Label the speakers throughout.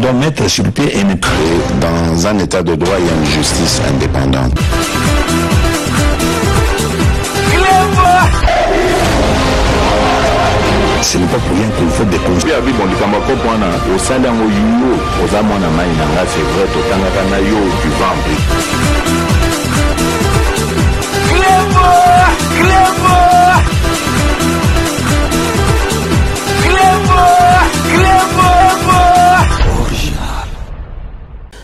Speaker 1: doit mettre sur pied et dans un état de droit, il y a une justice indépendante. Ce n'est pas pour rien qu'il faut des conseils.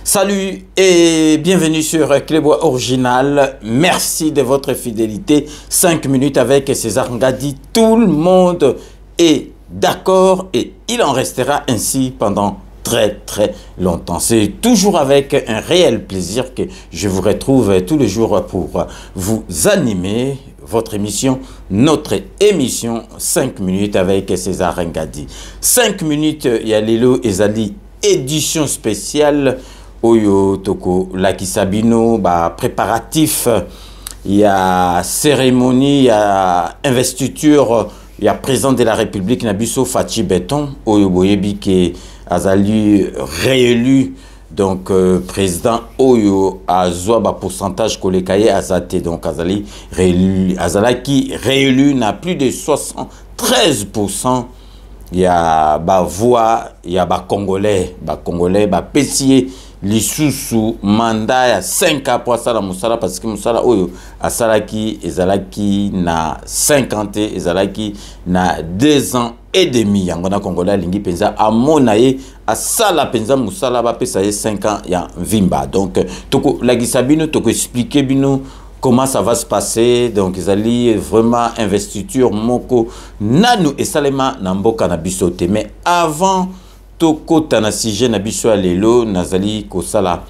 Speaker 2: Salut et bienvenue sur Clébois Original. Merci de votre fidélité. 5 minutes avec César Ngadi. Tout le monde est d'accord et il en restera ainsi pendant très longtemps. C'est toujours avec un réel plaisir que je vous retrouve tous les jours pour vous animer votre émission, notre émission 5 minutes avec César Ngadi. 5 minutes, il y a Lelo Ezali, édition spéciale. Oyo toko lakisabino ba préparatif, il y a cérémonie, il y a investiture, il y a président de la République Nabiso Fachi Beton Oyo boyebi ke azali réélu donc président Oyo azwa ba pourcentage kolekaye azate donc azali réélu azalaki réélu na plus de 73%. Il y a ba voix, il y a ba congolais ba pessier lisusu mandat ya 5 ans pour ça la musala parce que musala oyo asalaki ezalaki na 50 ezalaki na 2 ans et demi yangona congolais lingi penza amonaye asala penza musala ba pesa 5 ans ya vimba donc toko lagisa bino toko expliquer bino comment ça va se passer. Donc ils allaient vraiment investiture moko nanu et salema namboka na bisote. Mais avant toko tanasije na biso alelo nazali kosala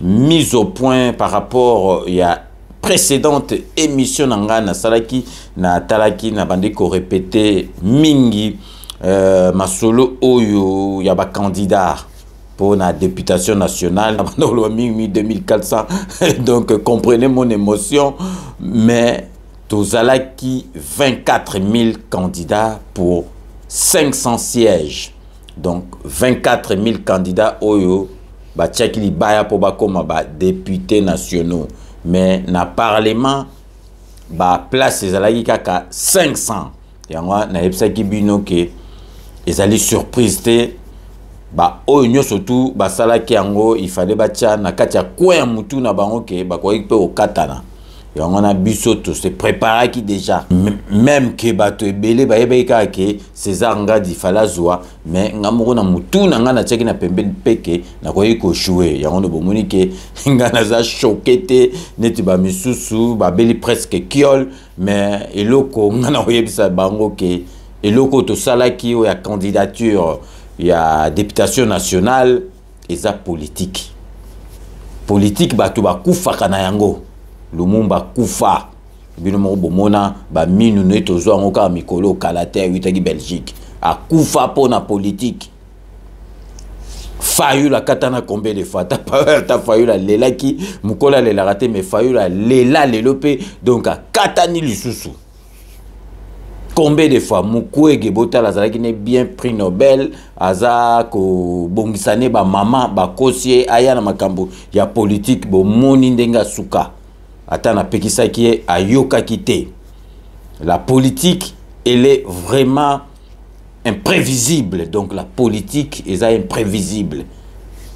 Speaker 2: mise au point par rapport il y a précédente émission nanga na salaki na talaki na bandi ko répéter mingi masolo oyo ya ba candidat pour la députation nationale, 2400, donc comprenez mon émotion, mais Tozalaki 24 000 candidats pour 500 sièges, donc 24 000 candidats oyo, ba tchakili baya pour bakoma ba députés nationaux, mais na parlement, ba place ezalaki kaka 500, yango na epsaki bino ke ezali surprise te. Ba oyo surtout ba salaki yango il fallait batia na kati ya kwa mutu na bango ke ba ko pe okatana yango na biso to se préparer ki déjà même ke bato ebele ba yebeka ke César Ngadi falazwa mais ngamoko na mutu na ngana tcheki na pembeni peke na ko yiko jouer yango no bomoni ke ngana za choqué neti ba misusu ba beli presque kiol mais eloko ngana oyebisa bango ke eloko to salaki o ya candidature. Il y a députation nationale et ça politique. Politique batu ba kufa kana yango. Lumumba kufa. Bino mo bomona ba minu neto zo ngoka mikolo kalate witagi Belgique. A kufa pona politique. Fayu la katana combien de fois ta fayu la lela ki mukola lela raté mais fayu la lela lelope donc a katani lisusu. Combien de fois Mukwege Bota Lazaraki n'est bien prix Nobel aza ko bongisane ba mama ba kosier aya na makambo ya politique bo moni ndenga suka atana pekisa ki ayoka kite. La politique elle est vraiment imprévisible, donc la politique est imprévisible.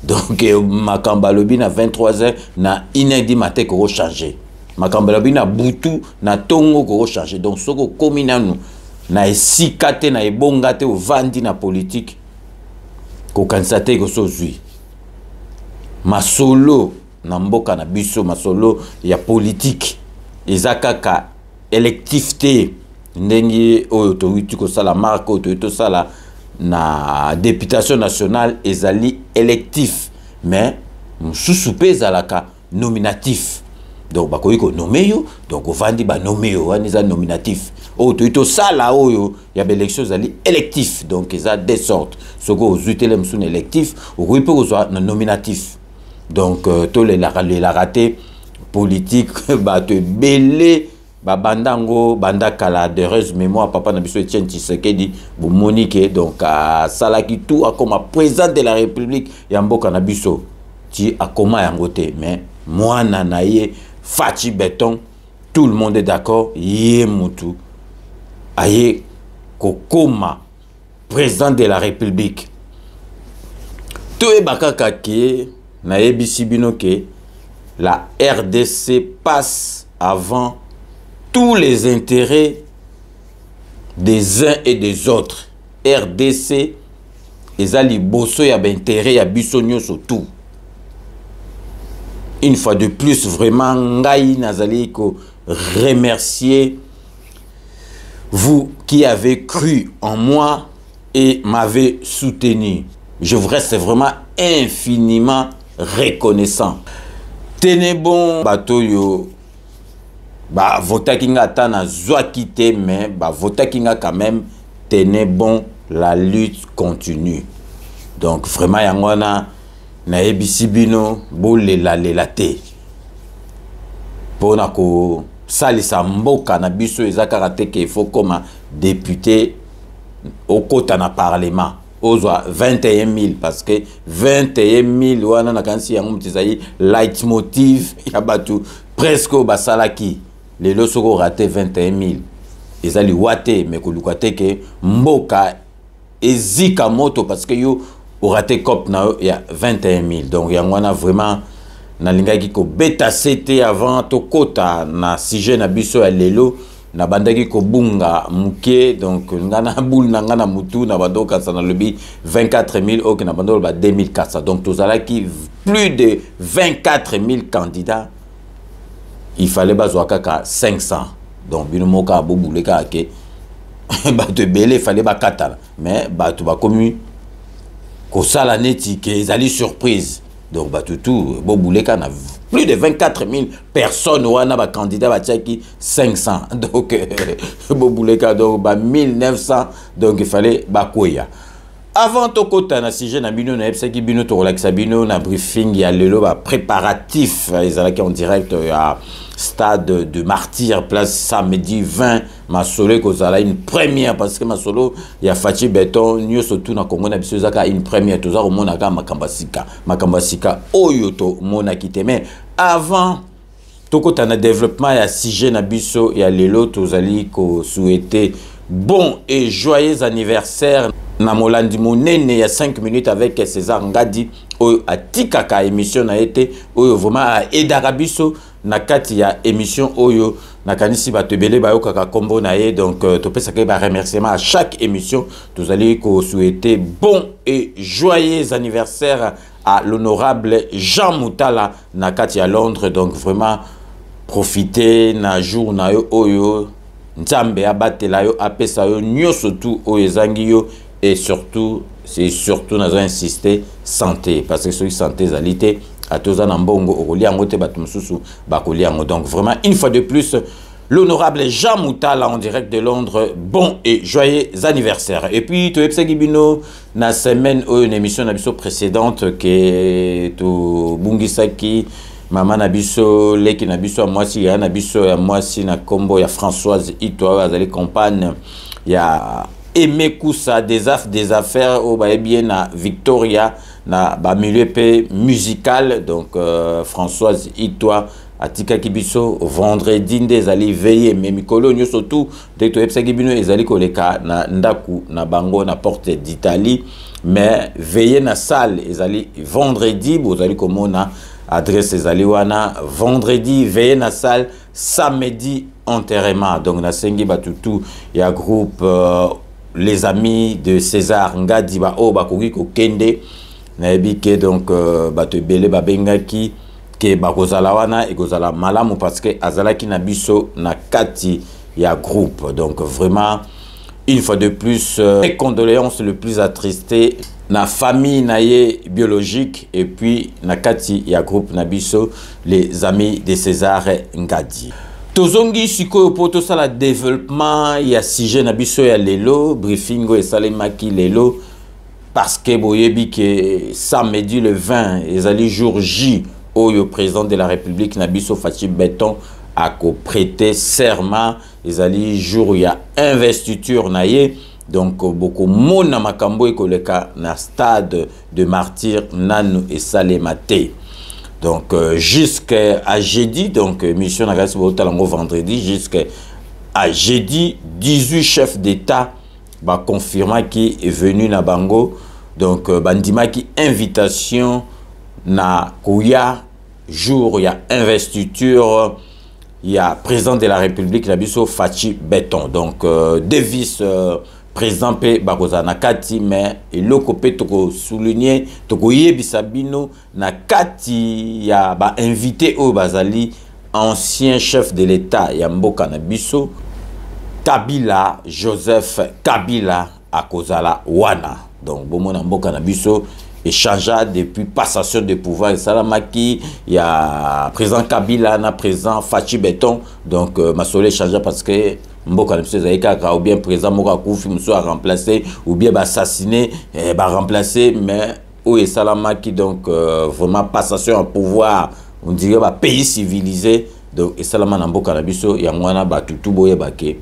Speaker 2: Donc makamba lobi na 23h na inédit matin ko changer. Makambalabi na butu na tongo ko changer donc soko komina nu na esikate na ebongate o vandi na politique ko kansate ko sozui masolo na mboka na biso masolo ya politique ezakaka électif te ndenge oyo to witu ko sala marque to sala na députation nationale ezali électif mais mususu pe zalaka nominatif. Donc bakoyi ko nommer yo donc ovandi ba nommer yo aniza nominatif o to sala oyo ya élection zali électif donc ça des sortes soko ozutele msune électif o ko ipo zo na nominatif donc to les la raté politique ba te belé bandango banda kala de heureuse mémoire papa na biso Etienne Tshisekedi bu Monique donc à salaki tout comme président de la République ya mboka na biso ti akoma yango te mais mwana na ye Fachi Beton tout le monde est d'accord yé mutu aye kokoma président de la République to e bakaka ke na yebisi bino ke la RDC passe avant tous les intérêts des uns et des autres. RDC, ezali bosso ya intérêt ya biso nyonso tout. Une fois de plus, vraiment, ngai nazali ko remercier vous qui avez cru en moi et m'avez soutenu. Je vous reste vraiment infiniment reconnaissant. Tenez bon, bateau yo. Bah vota kinga tana zwa quitté mais bah vota kinga quand même tenez bon, la lutte continue. Donc vraiment yangwana na ebisi bino bolela lela te pona ko salisa mboka na biso ezaka te ke faut comme député au kota na parlement ozwa 21 000 parce que 21 000 wana na kansi yango mtizayi leitmotiv ya batu presque basalaki lelo soko raté 21 000 ezali wate mais koluka te ke mboka ezika moto parce que yo raté cop na il y a 21 000 donc yangwana vraiment na lingaki ko beta cité avant to kota na sujet na biso ya lelo na bandaki ko bunga muke donc ngana boule na ngana mutu na bandoka ça na lobi 24 000 ok na bandol ba 2400 donc tozalaki plus de 24 000 candidats il fallait bazwa kaka 500 donc bino moka bobule ka ke ba te belé fallait ba katala mais ba to ba commu ko sala neti ke ezali surprise donc ba tout bobule ka na plus de 24 000 personnes wana ba candidat ba tchaki 500 donc bobule ka donc ba 1900 donc il fallait ba koya. Avant to kota na sujet na bino na epsaki bino to relaxa bino na briefing ya lelo ba préparatif ezalaki en direct à stade de Martyr place samedi 20 masolo kozala une première parce que masolo ya Fachi Beton nyoso tout na Congo na biso zaka une première toza ko mona ka makambasika oyo to mona kiteme avant to kota na développement ya sujet na biso ya lelo tozali ko souhaiter bon et joyeux anniversaire na molandi monene ya 5 minutes avec César Ngadi oyo atikaka émission na été oyo vraiment edaka biso na kati ya émission oyo na kanisi batebele bayo kaka kombo na ye donc topesaka ba remerciement à chaque émission tozali ko souhaiter bon et joyeux anniversaire à l'honorable Jean Moutala na kati ya Londres donc vraiment profiter na jour na yo oyo nzambe abatela yo apesa yo nyoso tout oyo ezangi yo et surtout c'est surtout nous avons insisté santé parce que ceux qui santé zalité à tous en mbongo okoliango te batumsusu bakoliango donc vraiment une fois de plus l'honorable Jean Moutala en direct de Londres bon et joyeux anniversaire et puis to epsaki bino na semaine une émission na biso précédente que to bungisaki mama na biso leki na biso mwasi ya na biso ya mwasi na kombo ya Françoise Itwa azali compagne ya Aimé Koussa des affaires au bien na Victoria na ba milieu musical donc Françoise Itwa atika kibiso vendredi ndezali veillé mais mikolo nyo surtout dès que epsa kibino ezali koleka na ndaku na bango na porte d'Italie mais veillé na salle ezali vendredi bozali komona adresse ezali wana vendredi veillé na salle samedi enterrement donc na sengi batutu ya groupe les amis de César Ngadi ba o bakoki ko kende na ebike donc bato ebele babengaki ke bakozala wana ekozala malamu parce que azalaki na biso na kati ya groupe donc vraiment une fois de plus mes condoléances le plus attristé na famille naie biologique et puis na kati ya groupe na biso les amis de César Ngadi. Tozongi sikoyo po tosala développement ya sujet na biso ya lelo briefing o esalemaki lelo parce que boyebi ke samedi le 20 ezali jour J oyo président de la République na biso Fachi Beton à prêter serment ezali jour ya investiture na ye. Donc beaucoup mona makambo ekoleka na stade de martyr nanu et salemate. Donc jusqu'à jeudi, donc mission na gasi botalango vendredi jusqu'à jeudi, 18 chefs d'État ba confirma qui est venu na bango. Donc bandima qui invitation na koya jour ya investiture ya président de la République na biso Fachi Beton. Donc devise président pe bakoza na kati, mais eloko pe toko souligner toko yebisa bino na kati ya ba invité o bazali ancien chef de l'État ya mboka na biso Kabila, Joseph Kabila akozala wana. Donc bomona mboka na biso échangea depuis passation de pouvoir et salamaki il y a président Kabila na président Fachi Beton. Donc masole échangea parce que mboka na biso zaika ou bien président moka kufi muso a remplacé ou bien assassiné ba remplacé, mais ou et salamaki. Donc vraiment passation en pouvoir, on dirait ba pays civilisé. Donc et salama na mboka na biso ya ngwana ba tutu boye bake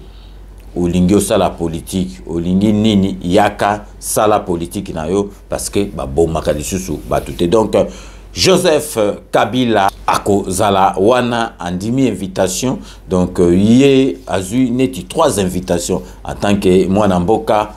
Speaker 2: olingi osala politique, olingi nini yaka sala politique na yo parce que ba bomaka lisusu ba tuté. Donc Joseph Kabila akozala wana andimi invitation. Donc yé azu neti 3 invitations en tant que mwana mboka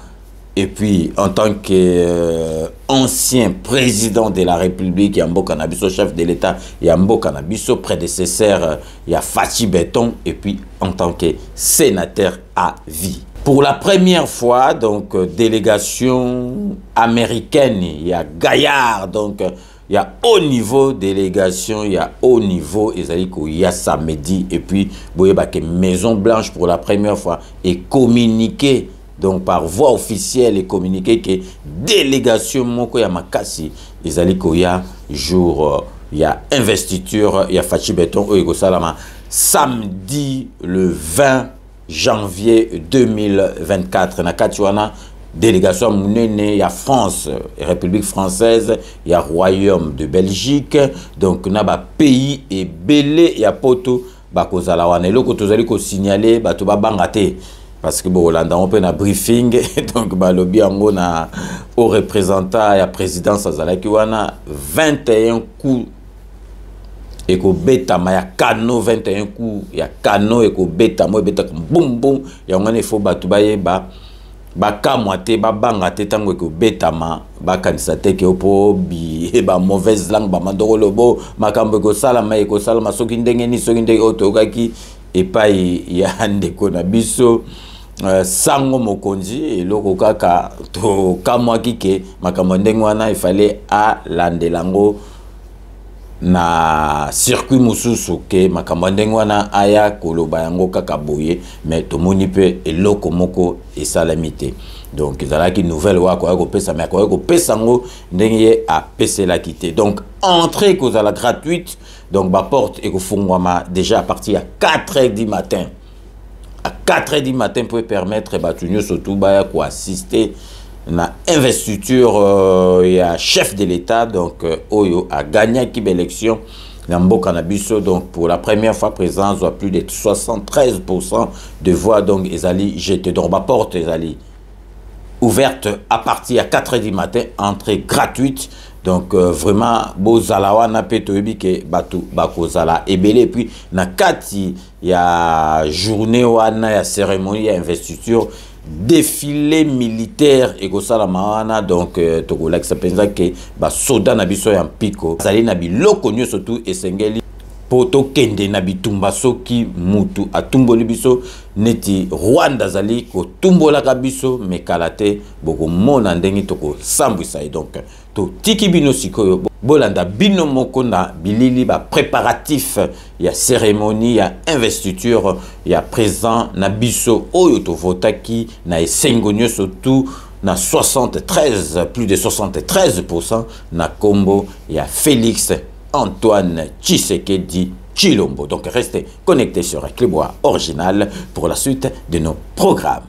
Speaker 2: et puis en tant que ancien président de la République Yamboka Nabiso, chef de l'État Yamboka Nabiso, prédécesseur ya Fachi Beton, et puis en tant que sénateur à vie. Pour la première fois, donc délégation américaine, il y a Gaillard, donc il y a haut niveau délégation, il y a haut niveau Ezaïko, il y a samedi, et puis Boyebake Maison Blanche pour la première fois et communiqué. Donc par voie officielle et communiqué que délégation moko ya makasi ezaliko ya jour ya investiture ya Fachi Beton o salama samedi le 20 janvier 2024 na katiwana délégation munene ya France, République française, ya Royaume de Belgique. Donc na ba pays et belé ya poto bakozala wana eloko tozali ko signaler bato ba bangate. Parce que bon, Hollande on peut na briefing donc ba lobby ango na au représentant ya présidence azalaki wana 21 coups eko beta ma ya kano 21 coups ya kano eko beta mo beta boum boum ya ngane fo batu ba yeba ba kamwate ba bangate tango eko beta ma ba kanisa te ke opo bi e ba mauvaise langue ba mandoro lobo makambo eko sala ma eko sala ma soki ndenge ni soki ndenge otokaki epai ya ndeko na biso sango mokonzi eloko kaka to kamwa kike makambo ndenge wana ifale a landelango na circuit mususu ke makambo ndenge wana aya koloba yango kaka boye, mais tomoni pe eloko moko esalamite. Donc ezalaki nouvelle wako ya kopesa mais ko kopesa ngo ndenge ye a pesa la quitter. Donc entrée kozala gratuite, donc ba porte et kofungwama déjà à partir à 4h du matin. À 4h du matin pour permettre batunyo surtout ba ko assister na investiture ya chef de l'État. Donc Oyo a gagné qui élection na mboka na biso. Donc pour la première fois présence à plus de 73% de voix. Donc ezali jeté donc ba porte ezali ouverte à partir à 4h du matin, entrée gratuite. Donc vraiment bozala wana petoyebi ke batu bakozala ebele. Et puis na kati ya journée wana ya cérémonie ya investiture défilé militaire et kosala mawana. Donc tokola ki sapenza ke ba soda na biso ya mpiko zali na biloko nyo surtout esengeli poto kende na bitumba soki mutu atumboli biso neti Rwanda zali ko tumbola ka biso mekalate boko mona ndenge toko sambwisa. Et donc to tiki bino sikoyo bolanda bino moko na bilili ba préparatif ya cérémonie ya investiture ya présent na biso oyo to votaki na esengonyo surtout na 73 plus de 73% na kombo ya Félix Antoine Tshisekedi Tshilombo. Donc restez connectés sur Clébois Original pour la suite de nos programmes.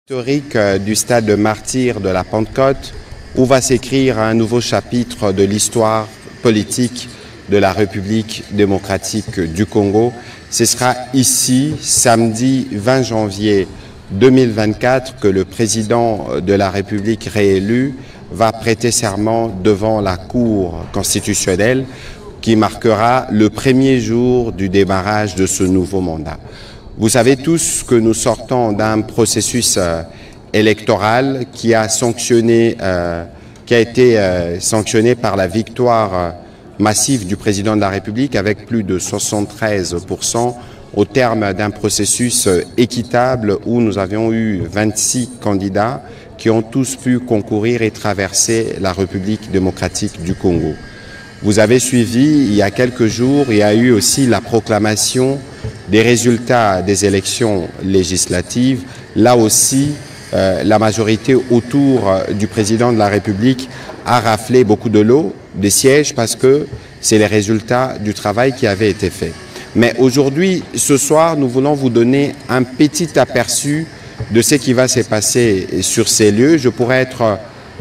Speaker 3: Historique du stade de martyr de la Pentecôte, où va s'écrire un nouveau chapitre de l'histoire politique de la République démocratique du Congo. Ce sera ici, samedi 20 janvier 2024, que le président de la République réélu va prêter serment devant la Cour constitutionnelle qui marquera le premier jour du démarrage de ce nouveau mandat. Vous savez tous que nous sortons d'un processus électoral qui a été sanctionné par la victoire massive du président de la République avec plus de 73% au terme d'un processus équitable où nous avions eu 26 candidats qui ont tous pu concourir et traverser la République démocratique du Congo. Vous avez suivi, il y a quelques jours, il y a eu aussi la proclamation des résultats des élections législatives. Là aussi, la majorité autour du président de la République a raflé beaucoup de lots, des sièges, parce que c'est les résultats du travail qui avait été fait. Mais aujourd'hui, ce soir, nous voulons vous donner un petit aperçu de ce qui va se passer sur ces lieux. Je pourrais être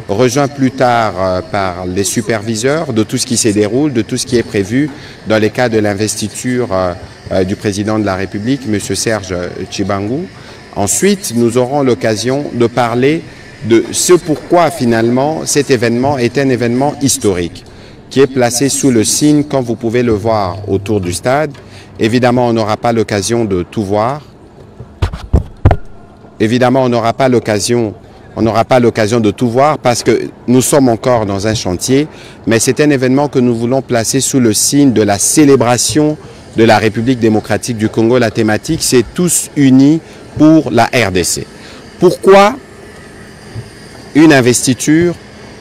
Speaker 3: rejoint plus tard par les superviseurs de tout ce qui se déroule, de tout ce qui est prévu dans les cas de l'investiture du président de la République, M. Serge Tshibangou. Ensuite, nous aurons l'occasion de parler de ce pourquoi finalement cet événement est un événement historique qui est placé sous le signe, comme vous pouvez le voir autour du stade. Évidemment, on n'aura pas l'occasion de tout voir. Évidemment, on n'aura pas l'occasion de tout voir parce que nous sommes encore dans un chantier, mais c'est un événement que nous voulons placer sous le signe de la célébration de la République démocratique du Congo. La thématique, c'est tous unis pour la RDC. Pourquoi une investiture?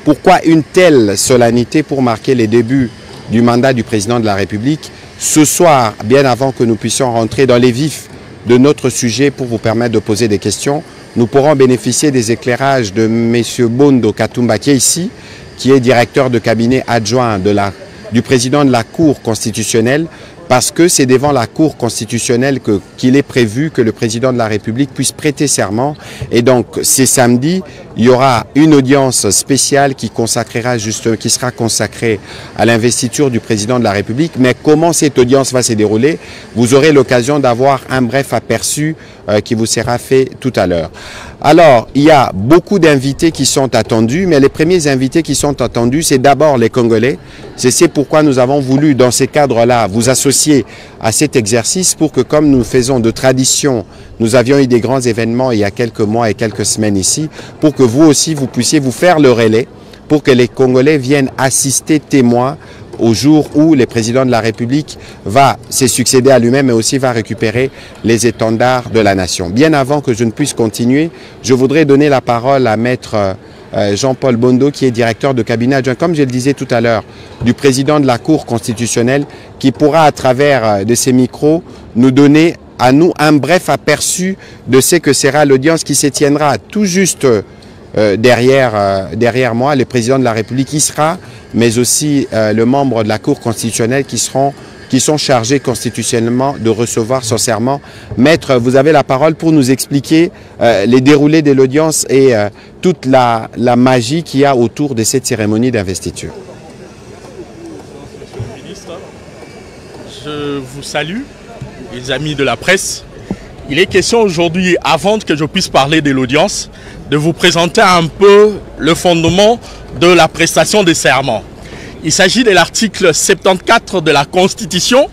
Speaker 3: Pourquoi une telle solennité pour marquer les débuts du mandat du président de la République? Ce soir, bien avant que nous puissions rentrer dans les vifs de notre sujet pour vous permettre de poser des questions, nous pourrons bénéficier des éclairages de M. Bondo Katumba, qui est ici, qui est directeur de cabinet adjoint du président de la Cour constitutionnelle, parce que c'est devant la Cour constitutionnelle qu'il est prévu que le président de la République puisse prêter serment. Et donc, c'est samedi, il y aura une audience spéciale qui sera consacrée à l'investiture du président de la République. Mais comment cette audience va se dérouler? Vous aurez l'occasion d'avoir un bref aperçu qui vous sera fait tout à l'heure. Alors, il y a beaucoup d'invités qui sont attendus, mais les premiers invités qui sont attendus, c'est d'abord les Congolais. C'est pourquoi nous avons voulu, dans ces cadres-là, vous associer à cet exercice pour que, comme nous faisons de tradition, nous avions eu des grands événements il y a quelques mois et quelques semaines ici, pour que vous aussi, vous puissiez vous faire le relais, pour que les Congolais viennent assister témoins au jour où le président de la République va se succéder à lui-même et aussi va récupérer les étendards de la nation. Bien avant que je ne puisse continuer, je voudrais donner la parole à Maître Jean-Paul Bondo, qui est directeur de cabinet adjoint, comme je le disais tout à l'heure, du président de la Cour constitutionnelle, qui pourra, à travers de ses micros, nous donner à nous un bref aperçu de ce que sera l'audience qui se tiendra tout juste derrière moi. Le président de la République y sera, mais aussi le membre de la Cour constitutionnelle qui sont chargés constitutionnellement de recevoir son serment. Maître, vous avez la parole pour nous expliquer les déroulés de l'audience et toute la magie qu'il y a autour de cette cérémonie d'investiture.
Speaker 4: Monsieur le ministre, je vous salue, les amis de la presse. Il est question aujourd'hui, avant que je puisse parler de l'audience, de vous présenter un peu le fondement de la prestation des serments. Il s'agit de l'article 74 de la Constitution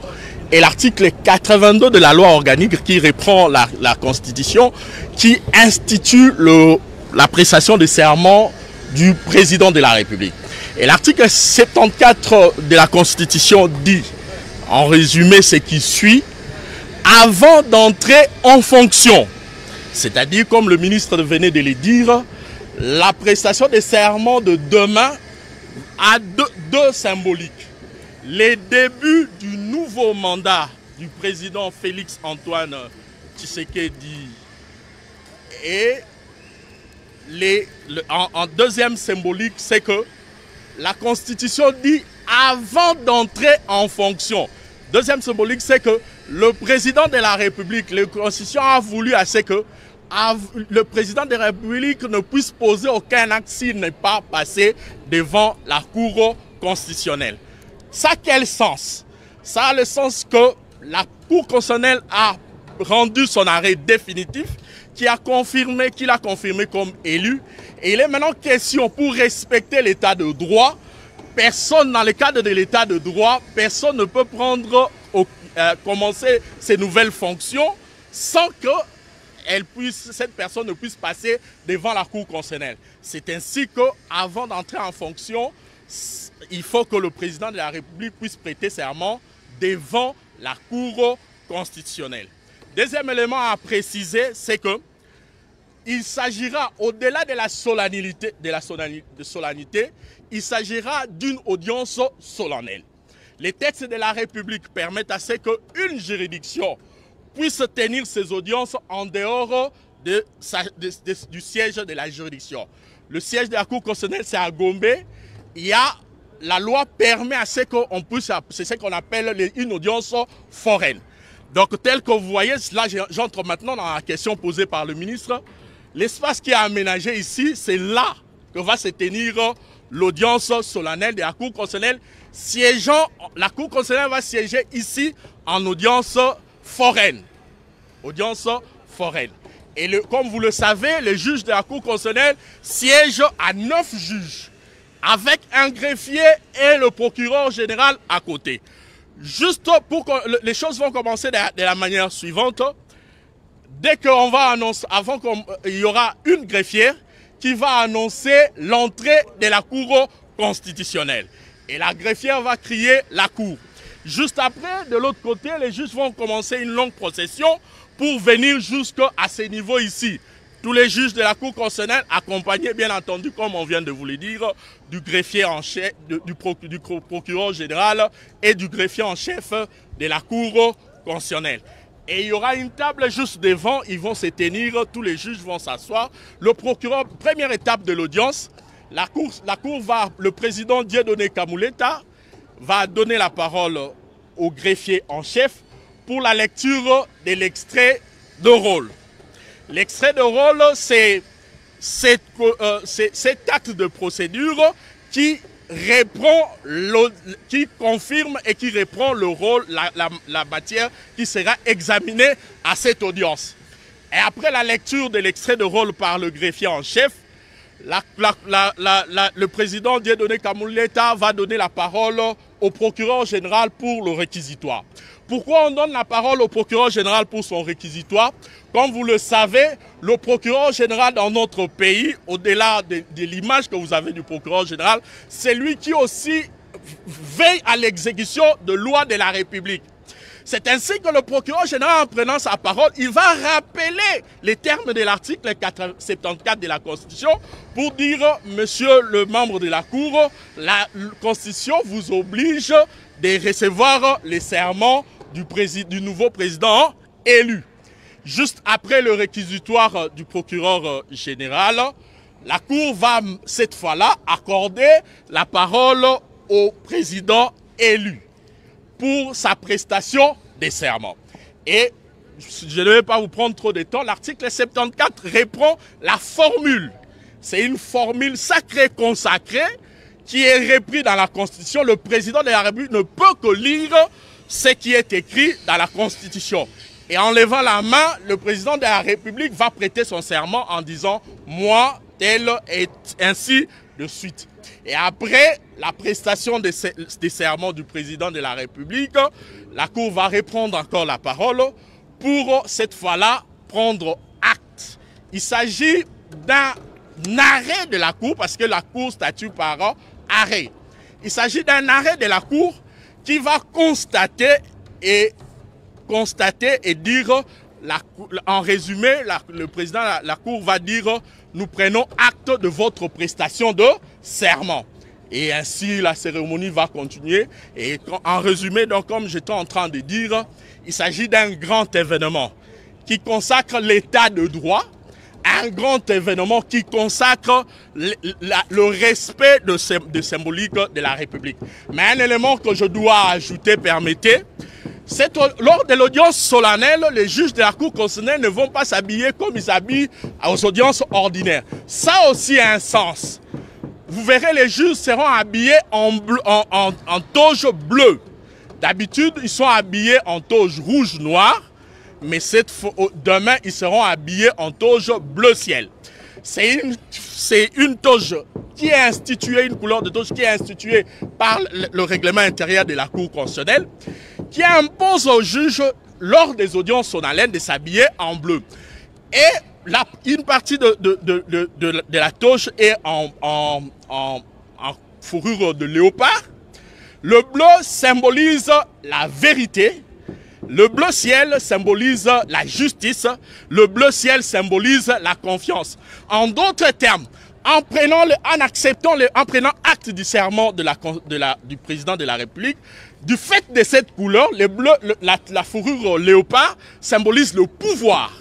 Speaker 4: et l'article 82 de la loi organique qui reprend la Constitution, qui institue la prestation des serments du président de la République. Et l'article 74 de la Constitution dit, en résumé, ce qui suit: avant d'entrer en fonction, c'est-à-dire, comme le ministre venait de le dire, la prestation des serments de demain a deux symboliques. Les débuts du nouveau mandat du président Félix Antoine Tshisekedi et en deuxième symbolique, c'est que la Constitution dit avant d'entrer en fonction. Deuxième symbolique, c'est que le président de la République, la Constitution a voulu assez que le président de la République ne puisse poser aucun acte s'il n'est pas passé devant la Cour constitutionnelle. Ça a quel sens? Ça a le sens que la Cour constitutionnelle a rendu son arrêt définitif, qu'il a confirmé comme élu. Et il est maintenant question, pour respecter l'état de droit, personne, dans le cadre de l'état de droit, personne ne peut commencer ses nouvelles fonctions sans que cette personne ne puisse passer devant la Cour constitutionnelle. C'est ainsi qu'avant d'entrer en fonction, il faut que le président de la République puisse prêter serment devant la Cour constitutionnelle. Deuxième élément à préciser, c'est que il s'agira, au-delà de la solennité, il s'agira d'une audience solennelle. Les textes de la République permettent à ce qu'une juridiction puisse tenir ses audiences en dehors du siège de la juridiction. Le siège de la Cour constitutionnelle, c'est à Gombe. La loi permet à ce qu'on puisse, c'est ce qu'on appelle une audience foraine. Donc, tel que vous voyez, là j'entre maintenant dans la question posée par le ministre. L'espace qui est aménagé ici, c'est là que va se tenir l'audience solennelle de la Cour constitutionnelle. La Cour constitutionnelle va siéger ici en audience foraine. Audience foraine. Et comme vous le savez, les juges de la Cour constitutionnelle siègent à 9 juges, avec un greffier et le procureur général à côté. Juste pour que les choses vont commencer de la manière suivante. Dès qu'on va annoncer, avant qu'il y aura une greffière qui va annoncer l'entrée de la Cour constitutionnelle. Et la greffière va crier la Cour. Juste après, de l'autre côté, les juges vont commencer une longue procession pour venir jusqu'à ce niveau ici. Tous les juges de la Cour constitutionnelle, accompagnés bien entendu, comme on vient de vous le dire, du greffier en chef, du procureur général et du greffier en chef de la Cour constitutionnelle. Et il y aura une table juste devant, ils vont se tenir, tous les juges vont s'asseoir. Le procureur, première étape de l'audience, le président Dieudonné Kamuleta va donner la parole au greffier en chef pour la lecture de l'extrait de rôle. L'extrait de rôle, c'est cet acte de procédure qui confirme et qui reprend le rôle, la matière qui sera examinée à cette audience. Et après la lecture de l'extrait de rôle par le greffier en chef, le président Dieudonné Kamuleta va donner la parole au procureur général pour le réquisitoire. Pourquoi on donne la parole au procureur général pour son réquisitoire? Comme vous le savez, le procureur général dans notre pays, au-delà de l'image que vous avez du procureur général, c'est lui qui aussi veille à l'exécution de lois de la République. C'est ainsi que le procureur général, en prenant sa parole, il va rappeler les termes de l'article 74 de la Constitution pour dire, monsieur le membre de la Cour, la Constitution vous oblige de recevoir les serments du nouveau président élu. Juste après le réquisitoire du procureur général, la Cour va cette fois-là accorder la parole au président élu pour sa prestation des serments. Et je ne vais pas vous prendre trop de temps, l'article 74 reprend la formule. C'est une formule sacrée consacrée qui est reprise dans la Constitution. Le président de la République ne peut que lire ce qui est écrit dans la Constitution. Et en levant la main, le président de la République va prêter son serment en disant « moi, tel et ainsi de suite ». Et après la prestation des serments du président de la République, la Cour va reprendre encore la parole pour cette fois-là prendre acte. Il s'agit d'un arrêt de la Cour parce que la Cour statue par arrêt. Il s'agit d'un arrêt de la Cour qui va constater et dire, en résumé, le président de la Cour va dire « nous prenons acte de votre prestation de serment ». Et ainsi, la cérémonie va continuer. Et en résumé, donc, comme j'étais en train de dire, il s'agit d'un grand événement qui consacre l'état de droit, un grand événement qui consacre le respect de symbolique de la République. Mais un élément que je dois ajouter, permettez, c'est lors de l'audience solennelle, les juges de la Cour constitutionnelle ne vont pas s'habiller comme ils s'habillent aux audiences ordinaires. Ça aussi a un sens. vous verrez les juges seront habillés en toge bleue. D'habitude, ils sont habillés en toge rouge-noir, mais demain, ils seront habillés en toge bleu ciel. C'est une toge qui est instituée, une couleur de toge qui est instituée par le règlement intérieur de la Cour constitutionnelle, qui impose aux juges, lors des audiences solennelles, de s'habiller en bleu. Et une partie de la toge est en fourrure de léopard. Le bleu symbolise la vérité. Le bleu ciel symbolise la justice. Le bleu ciel symbolise la confiance. En d'autres termes, en prenant acte du serment du président de la République, du fait de cette couleur, la fourrure léopard symbolise le pouvoir.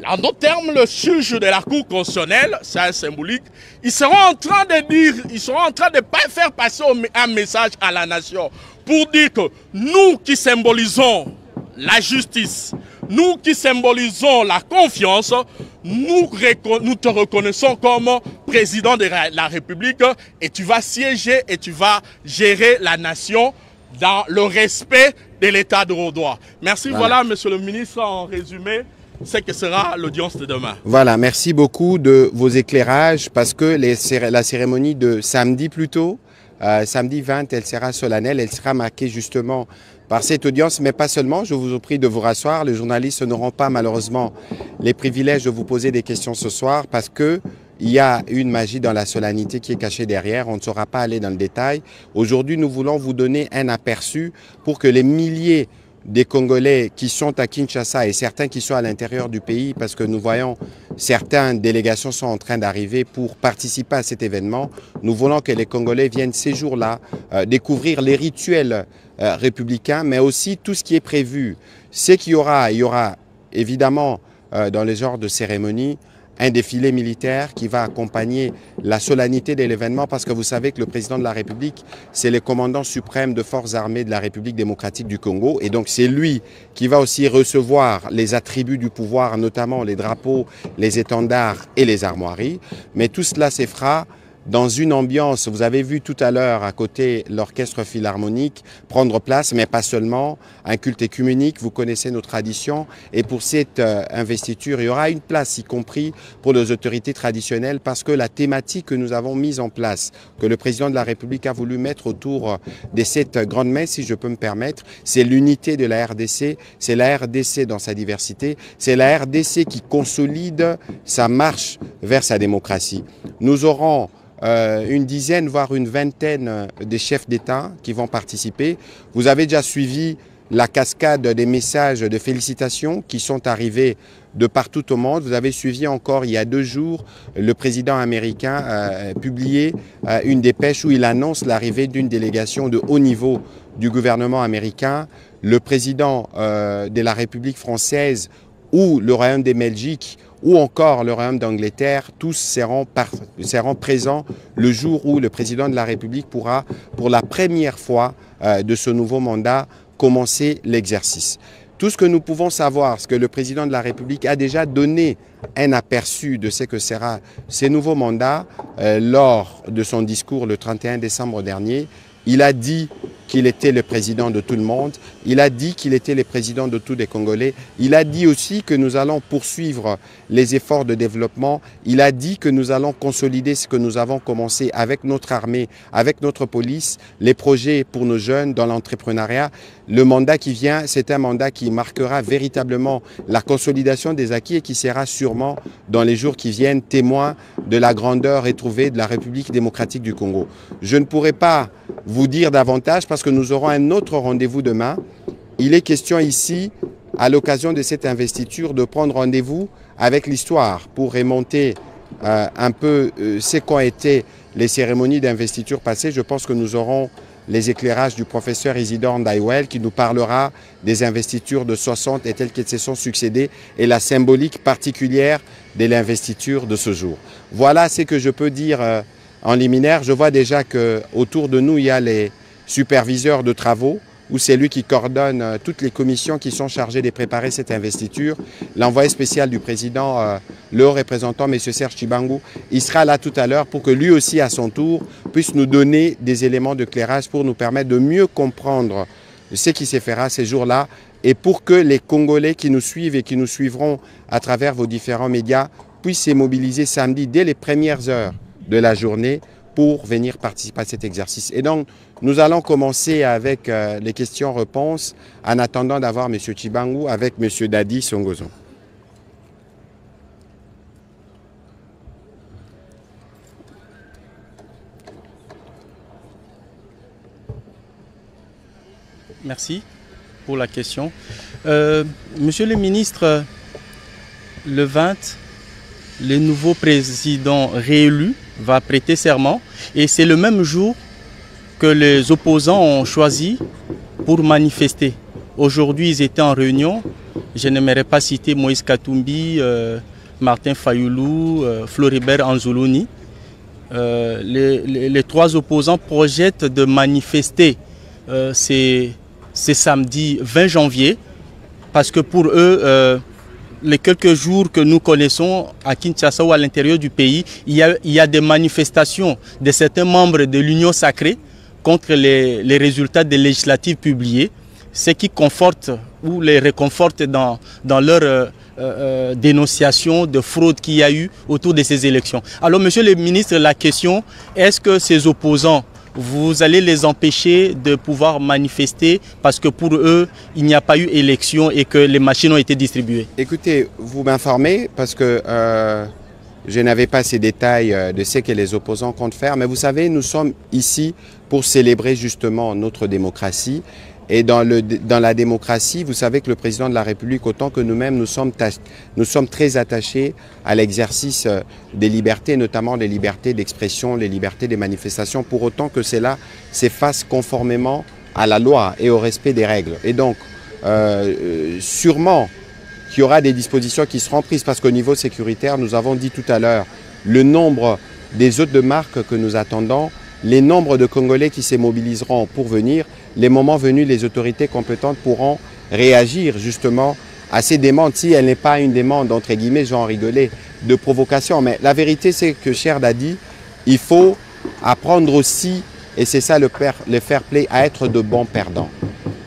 Speaker 4: En d'autres termes, le juge de la Cour constitutionnelle, c'est symbolique, ils seront en train de faire passer un message à la nation pour dire que nous qui symbolisons la justice, nous qui symbolisons la confiance, nous te reconnaissons comme président de la République et tu vas siéger et tu vas gérer la nation dans le respect de l'état de droit. Merci, voilà, monsieur le ministre, en résumé, ce que sera l'audience de demain.
Speaker 3: Voilà, merci beaucoup de vos éclairages parce que la cérémonie de samedi plutôt, samedi 20, elle sera solennelle, elle sera marquée justement par cette audience, mais pas seulement. Je vous prie de vous rasseoir. Les journalistes n'auront pas malheureusement les privilèges de vous poser des questions ce soir parce que il y a une magie dans la solennité qui est cachée derrière. On ne saura pas aller dans le détail. Aujourd'hui, nous voulons vous donner un aperçu pour que les milliers des Congolais qui sont à Kinshasa et certains qui sont à l'intérieur du pays, parce que nous voyons certaines délégations sont en train d'arriver pour participer à cet événement. Nous voulons que les Congolais viennent ces jours-là découvrir les rituels républicains, mais aussi tout ce qui est prévu. C'est qu'il y aura évidemment dans les genres de cérémonies, un défilé militaire qui va accompagner la solennité de l'événement parce que vous savez que le président de la République, c'est le commandant suprême de forces armées de la République démocratique du Congo et donc c'est lui qui va aussi recevoir les attributs du pouvoir, notamment les drapeaux, les étendards et les armoiries. Mais tout cela se fera dans une ambiance, vous avez vu tout à l'heure à côté l'orchestre philharmonique prendre place, mais pas seulement, un culte écuménique, vous connaissez nos traditions, et pour cette investiture, il y aura une place, y compris pour les autorités traditionnelles, parce que la thématique que nous avons mise en place, que le président de la République a voulu mettre autour de cette grande messe, si je peux me permettre, c'est l'unité de la RDC, c'est la RDC dans sa diversité, c'est la RDC qui consolide sa marche vers sa démocratie. Nous aurons une dizaine, voire une vingtaine de chefs d'État qui vont participer. Vous avez déjà suivi la cascade des messages de félicitations qui sont arrivés de partout au monde. Vous avez suivi encore il y a 2 jours, le président américain a publié une dépêche où il annonce l'arrivée d'une délégation de haut niveau du gouvernement américain. Le président de la République française ou le Royaume de Belgique ou encore le Royaume d'Angleterre, tous seront présents le jour où le président de la République pourra, pour la première fois de ce nouveau mandat, commencer l'exercice. Tout ce que nous pouvons savoir, c'est que le président de la République a déjà donné un aperçu de ce que sera ces nouveaux mandats lors de son discours le 31 décembre dernier. Il a dit qu'il était le président de tout le monde. Il a dit qu'il était le président de tous les Congolais. Il a dit aussi que nous allons poursuivre les efforts de développement. Il a dit que nous allons consolider ce que nous avons commencé avec notre armée, avec notre police, les projets pour nos jeunes dans l'entrepreneuriat. Le mandat qui vient, c'est un mandat qui marquera véritablement la consolidation des acquis et qui sera sûrement, dans les jours qui viennent, témoin de la grandeur retrouvée de la République démocratique du Congo. Je ne pourrai pas vous dire davantage parce que nous aurons un autre rendez-vous demain. Il est question ici, à l'occasion de cette investiture, de prendre rendez-vous avec l'histoire pour remonter un peu ce qu'ont été les cérémonies d'investiture passées. Je pense que nous aurons les éclairages du professeur Isidore Ndaïwel qui nous parlera des investitures de 60 et telles qu'elles se sont succédées et la symbolique particulière de l'investiture de ce jour. Voilà ce que je peux dire en liminaire. Je vois déjà qu'autour de nous, il y a les superviseurs de travaux où c'est lui qui coordonne toutes les commissions qui sont chargées de préparer cette investiture. L'envoyé spécial du président, le haut représentant, M. Serge Tshibangou, il sera là tout à l'heure pour que lui aussi, à son tour, puisse nous donner des éléments d'éclairage pour nous permettre de mieux comprendre ce qui se fera ces jours-là et pour que les Congolais qui nous suivent et qui nous suivront à travers vos différents médias puissent se mobiliser samedi dès les premières heures de la journée pour venir participer à cet exercice. Et donc, nous allons commencer avec les questions-réponses en attendant d'avoir M. Tshibangou avec M. Dadi Songozo.
Speaker 5: Merci pour la question. Monsieur le ministre, le 20, le nouveau président réélu va prêter serment et c'est le même jour que les opposants ont choisi pour manifester. Aujourd'hui, ils étaient en réunion. Je n'aimerais pas citer Moïse Katumbi, Martin Fayoulou, Floribert Anzoulouni. Les trois opposants projettent de manifester c'est samedi 20 janvier parce que pour eux, les quelques jours que nous connaissons à Kinshasa ou à l'intérieur du pays, il y a des manifestations de certains membres de l'Union sacrée contre les résultats des législatives publiées, ce qui conforte ou les réconforte dans leur dénonciation de fraude qu'il y a eu autour de ces élections. Alors, monsieur le ministre, la question, est-ce que ces opposants, vous allez les empêcher de pouvoir manifester parce que pour eux, il n'y a pas eu élection et que les machines ont été distribuées?
Speaker 3: Écoutez, vous m'informez parce que je n'avais pas ces détails de ce que les opposants comptent faire. Mais vous savez, nous sommes ici pour célébrer justement notre démocratie. Et dans la démocratie, vous savez que le président de la République, autant que nous-mêmes, nous sommes très attachés à l'exercice des libertés, notamment les libertés d'expression, les libertés des manifestations, pour autant que cela s'efface conformément à la loi et au respect des règles. Et donc, sûrement qu'il y aura des dispositions qui seront prises, parce qu'au niveau sécuritaire, nous avons dit tout à l'heure, le nombre des hôtes de marque que nous attendons, les nombres de Congolais qui se mobiliseront pour venir, les moments venus, les autorités compétentes pourront réagir justement à ces demandes. Si elle n'est pas une demande, entre guillemets, je vais en rigoler, de provocation. Mais la vérité, c'est que, cher Dadi, il faut apprendre aussi, et c'est ça le fair play, à être de bons perdants.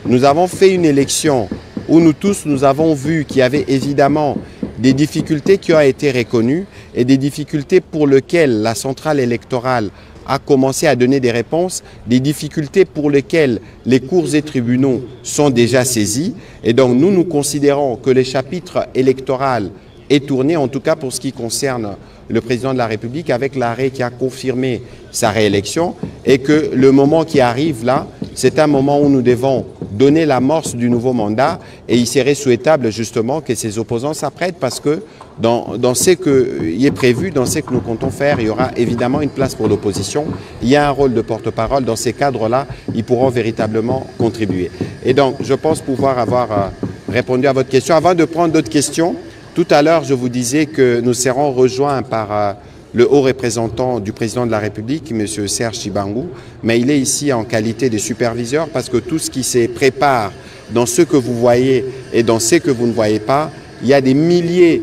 Speaker 3: Nous avons fait une élection où nous tous, nous avons vu qu'il y avait évidemment des difficultés qui ont été reconnues et des difficultés pour lesquelles la centrale électorale a commencé à donner des réponses, des difficultés pour lesquelles les cours et tribunaux sont déjà saisis. Et donc nous, nous considérons que le chapitre électoral est tourné, en tout cas pour ce qui concerne le président de la République, avec l'arrêt qui a confirmé sa réélection, et que le moment qui arrive là, c'est un moment où nous devons donner l'amorce du nouveau mandat, et il serait souhaitable justement que ces opposants s'apprêtent, parce que dans ce qui est prévu, dans ce que nous comptons faire, il y aura évidemment une place pour l'opposition. Il y a un rôle de porte-parole. Dans ces cadres-là, ils pourront véritablement contribuer. Et donc, je pense pouvoir avoir répondu à votre question. Avant de prendre d'autres questions, tout à l'heure, je vous disais que nous serons rejoints par le haut représentant du président de la République, M. Serge Tshibangou, mais il est ici en qualité de superviseur parce que tout ce qui se prépare dans ce que vous voyez et dans ce que vous ne voyez pas, il y a des milliers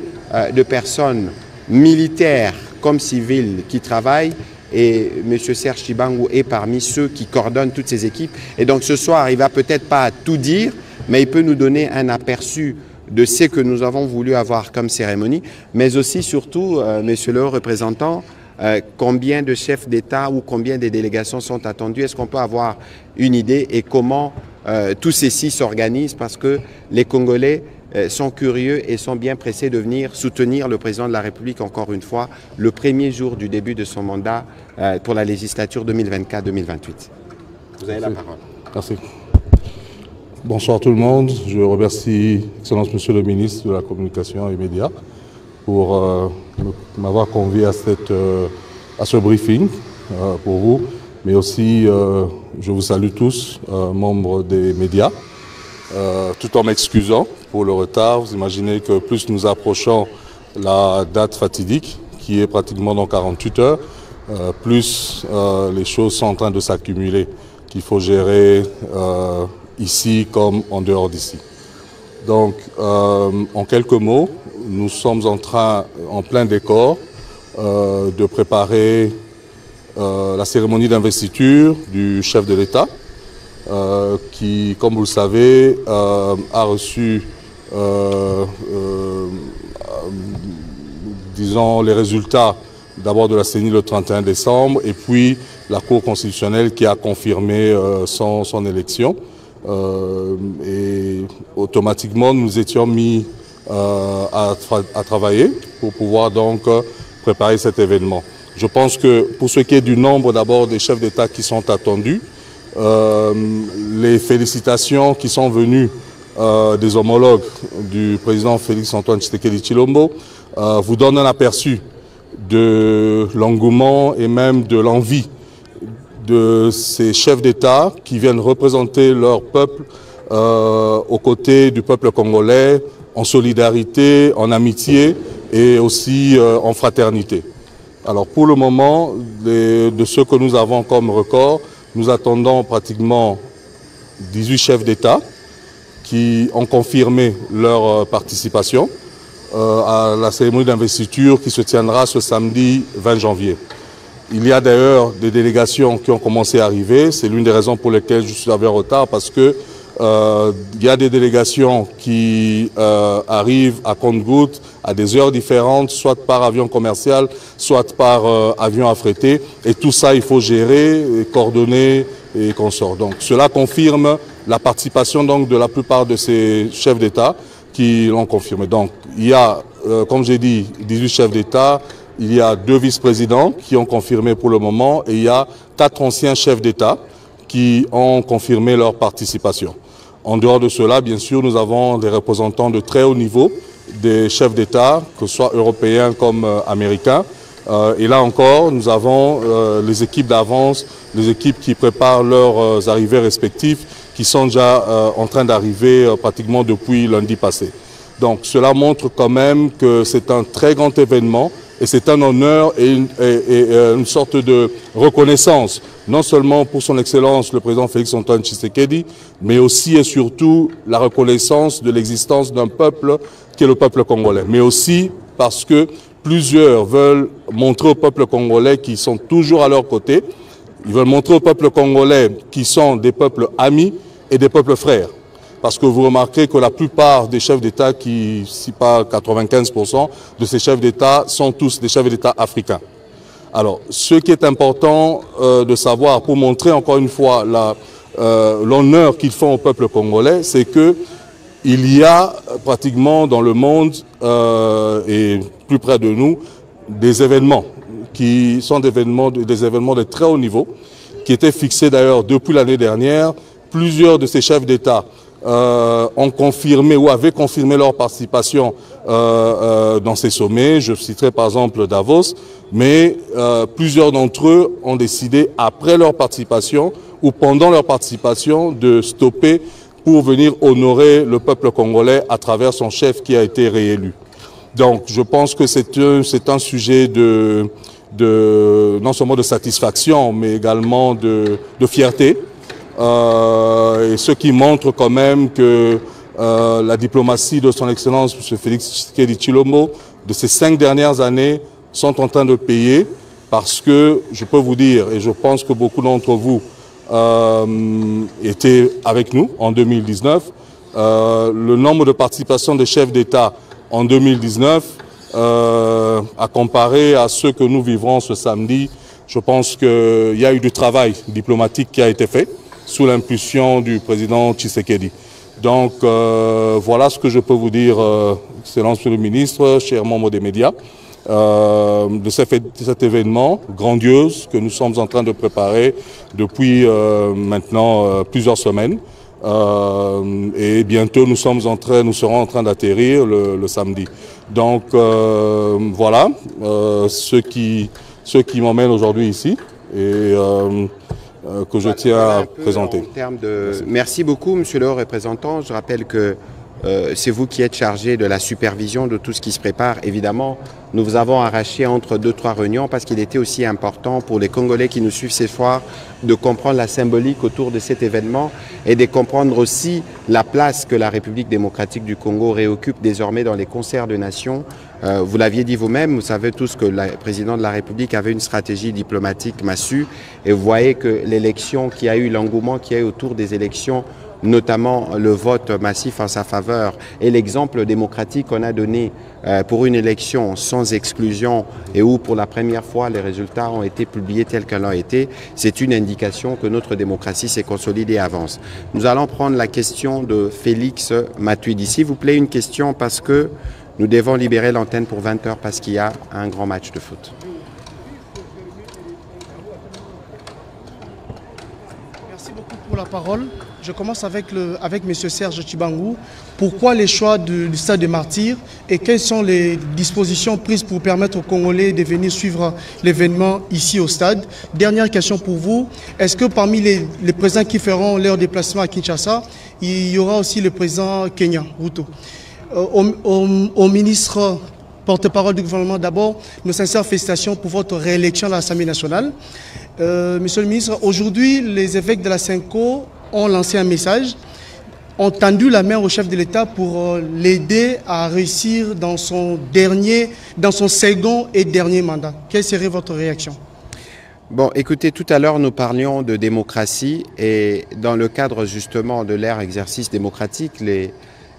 Speaker 3: de personnes militaires comme civiles qui travaillent, et M. Serge Tshibangou est parmi ceux qui coordonnent toutes ces équipes. Et donc ce soir, il ne va peut-être pas tout dire, mais il peut nous donner un aperçu de ce que nous avons voulu avoir comme cérémonie, mais aussi surtout, Monsieur le haut représentant, combien de chefs d'État ou combien de délégations sont attendues? Est-ce qu'on peut avoir une idée et comment tout ceci s'organise? Parce que les Congolais sont curieux et sont bien pressés de venir soutenir le président de la République, encore une fois, le premier jour du début de son mandat pour la législature 2024-2028. Vous avez la parole.
Speaker 6: Merci. Bonsoir tout le monde. Je remercie Excellence Monsieur le ministre de la Communication et Médias pour m'avoir convié à ce briefing pour vous. Mais aussi, je vous salue tous, membres des médias, tout en m'excusant pour le retard. Vous imaginez que plus nous approchons la date fatidique, qui est pratiquement dans 48 heures, plus les choses sont en train de s'accumuler, qu'il faut gérer ici comme en dehors d'ici. Donc, en quelques mots, nous sommes en plein décor, de préparer la cérémonie d'investiture du chef de l'État, qui, comme vous le savez, a reçu, disons, les résultats d'abord de la CENI le 31 décembre, et puis la Cour constitutionnelle qui a confirmé son élection. Et automatiquement, nous étions mis à travailler pour pouvoir donc préparer cet événement. Je pense que pour ce qui est du nombre d'abord des chefs d'État qui sont attendus, les félicitations qui sont venues des homologues du président Félix-Antoine Tshisekedi Tshilombo vous donnent un aperçu de l'engouement et même de l'envie de ces chefs d'État qui viennent représenter leur peuple aux côtés du peuple congolais, en solidarité, en amitié et aussi en fraternité. Alors pour le moment, de ce que nous avons comme record, nous attendons pratiquement 18 chefs d'État qui ont confirmé leur participation à la cérémonie d'investiture qui se tiendra ce samedi 20 janvier. Il y a d'ailleurs des délégations qui ont commencé à arriver. C'est l'une des raisons pour lesquelles je suis en retard, parce que il y a des délégations qui arrivent à compte-gouttes à des heures différentes, soit par avion commercial, soit par avion affrété. Et tout ça, il faut gérer, et coordonner et consorts. Donc cela confirme la participation donc, de la plupart de ces chefs d'État qui l'ont confirmé. Donc il y a, comme j'ai dit, 18 chefs d'État. Il y a 2 vice-présidents qui ont confirmé pour le moment et il y a 4 anciens chefs d'État qui ont confirmé leur participation. En dehors de cela, bien sûr, nous avons des représentants de très haut niveau, des chefs d'État, que ce soit européens comme américains. Et là encore, nous avons les équipes d'avance, les équipes qui préparent leurs arrivées respectives, qui sont déjà en train d'arriver pratiquement depuis lundi passé. Donc cela montre quand même que c'est un très grand événement. Et c'est un honneur et une sorte de reconnaissance, non seulement pour son Excellence le président Félix-Antoine Tshisekedi, mais aussi et surtout la reconnaissance de l'existence d'un peuple qui est le peuple congolais. Mais aussi parce que plusieurs veulent montrer au peuple congolais qu'ils sont toujours à leur côté. Ils veulent montrer au peuple congolais qu'ils sont des peuples amis et des peuples frères. Parce que vous remarquez que la plupart des chefs d'État, si pas 95% de ces chefs d'État, sont tous des chefs d'État africains. Alors, ce qui est important de savoir, pour montrer encore une fois l'honneur qu'ils font au peuple congolais, c'est que il y a pratiquement dans le monde et plus près de nous, des événements qui sont des événements de très haut niveau, qui étaient fixés d'ailleurs depuis l'année dernière. Plusieurs de ces chefs d'État ont confirmé ou avaient confirmé leur participation dans ces sommets. Je citerai par exemple Davos, mais plusieurs d'entre eux ont décidé après leur participation ou pendant leur participation de stopper pour venir honorer le peuple congolais à travers son chef qui a été réélu. Donc je pense que c'est un sujet non seulement de satisfaction mais également de fierté. Et ce qui montre quand même que la diplomatie de son Excellence M. Félix Tshisekedi Tshilombo de ces 5 dernières années sont en train de payer, parce que je peux vous dire, et je pense que beaucoup d'entre vous étaient avec nous en 2019, le nombre de participations des chefs d'État en 2019 à comparer à ceux que nous vivrons ce samedi, je pense qu'il y a eu du travail diplomatique qui a été fait sous l'impulsion du président Tshisekedi. Donc voilà ce que je peux vous dire, Excellence Monsieur le Ministre, chers membres des médias, de cet événement grandiose que nous sommes en train de préparer depuis maintenant plusieurs semaines. Et bientôt nous serons en train d'atterrir le samedi. Donc voilà ce qui m'emmène aujourd'hui ici. Et que je tiens à présenter.
Speaker 3: Merci beaucoup, Monsieur le représentant. Je rappelle que c'est vous qui êtes chargé de la supervision de tout ce qui se prépare. Évidemment, nous vous avons arraché entre 2-3 réunions parce qu'il était aussi important pour les Congolais qui nous suivent ce soir de comprendre la symbolique autour de cet événement et de comprendre aussi la place que la République démocratique du Congo réoccupe désormais dans les concerts de nations. Vous l'aviez dit vous-même, vous savez tous que le président de la République avait une stratégie diplomatique massue et vous voyez que l'élection qui a eu, l'engouement qui a eu autour des élections, notamment le vote massif en sa faveur et l'exemple démocratique qu'on a donné pour une élection sans exclusion et où pour la première fois les résultats ont été publiés tels qu'ils l'ont été, c'est une indication que notre démocratie s'est consolidée et avance. Nous allons prendre la question de Félix Matuidi. S'il vous plaît, une question parce que nous devons libérer l'antenne pour 20 h parce qu'il y a un grand match de foot.
Speaker 7: Merci beaucoup pour la parole. Je commence avec M. Serge Tshibangou. Pourquoi les choix du stade de Martyrs et quelles sont les dispositions prises pour permettre aux Congolais de venir suivre l'événement ici au stade? Dernière question pour vous. Est-ce que parmi les présidents qui feront leur déplacement à Kinshasa, il y aura aussi le président Kenya, Ruto? Au ministre porte-parole du gouvernement, d'abord, nos sincères félicitations pour votre réélection à l'Assemblée nationale. Monsieur le ministre, aujourd'hui, les évêques de la Senko ont lancé un message, ont tendu la main au chef de l'État pour l'aider à réussir dans son second et dernier mandat. Quelle serait votre réaction?
Speaker 3: Bon, écoutez, tout à l'heure, nous parlions de démocratie et dans le cadre justement de l'ère exercice démocratique,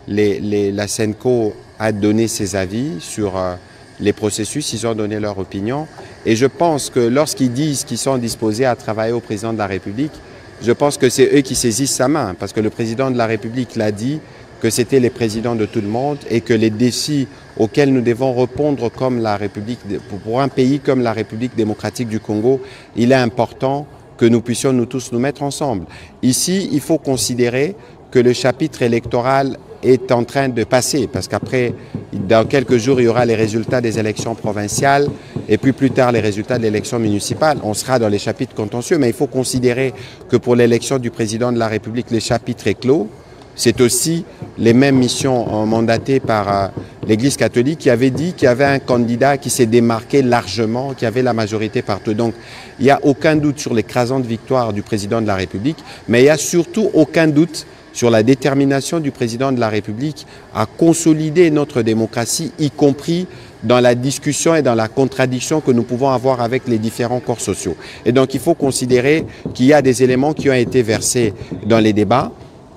Speaker 3: la Senko a donné ses avis sur les processus, ils ont donné leur opinion. Et je pense que lorsqu'ils disent qu'ils sont disposés à travailler au président de la République, je pense que c'est eux qui saisissent sa main, parce que le président de la République l'a dit, que c'était les présidents de tout le monde et que les défis auxquels nous devons répondre comme la République, pour un pays comme la République démocratique du Congo, il est important que nous puissions nous tous nous mettre ensemble. Ici, il faut considérer que le chapitre électoral est en train de passer, parce qu'après, dans quelques jours, il y aura les résultats des élections provinciales et puis plus tard les résultats de l'élection municipale. On sera dans les chapitres contentieux, mais il faut considérer que pour l'élection du président de la République, le chapitre est clos. C'est aussi les mêmes missions mandatées par l'Église catholique qui avait dit qu'il y avait un candidat qui s'est démarqué largement, qui avait la majorité partout. Donc, il n'y a aucun doute sur l'écrasante victoire du président de la République, mais il n'y a surtout aucun doute sur la détermination du président de la République à consolider notre démocratie, y compris dans la discussion et dans la contradiction que nous pouvons avoir avec les différents corps sociaux. Et donc, il faut considérer qu'il y a des éléments qui ont été versés dans les débats.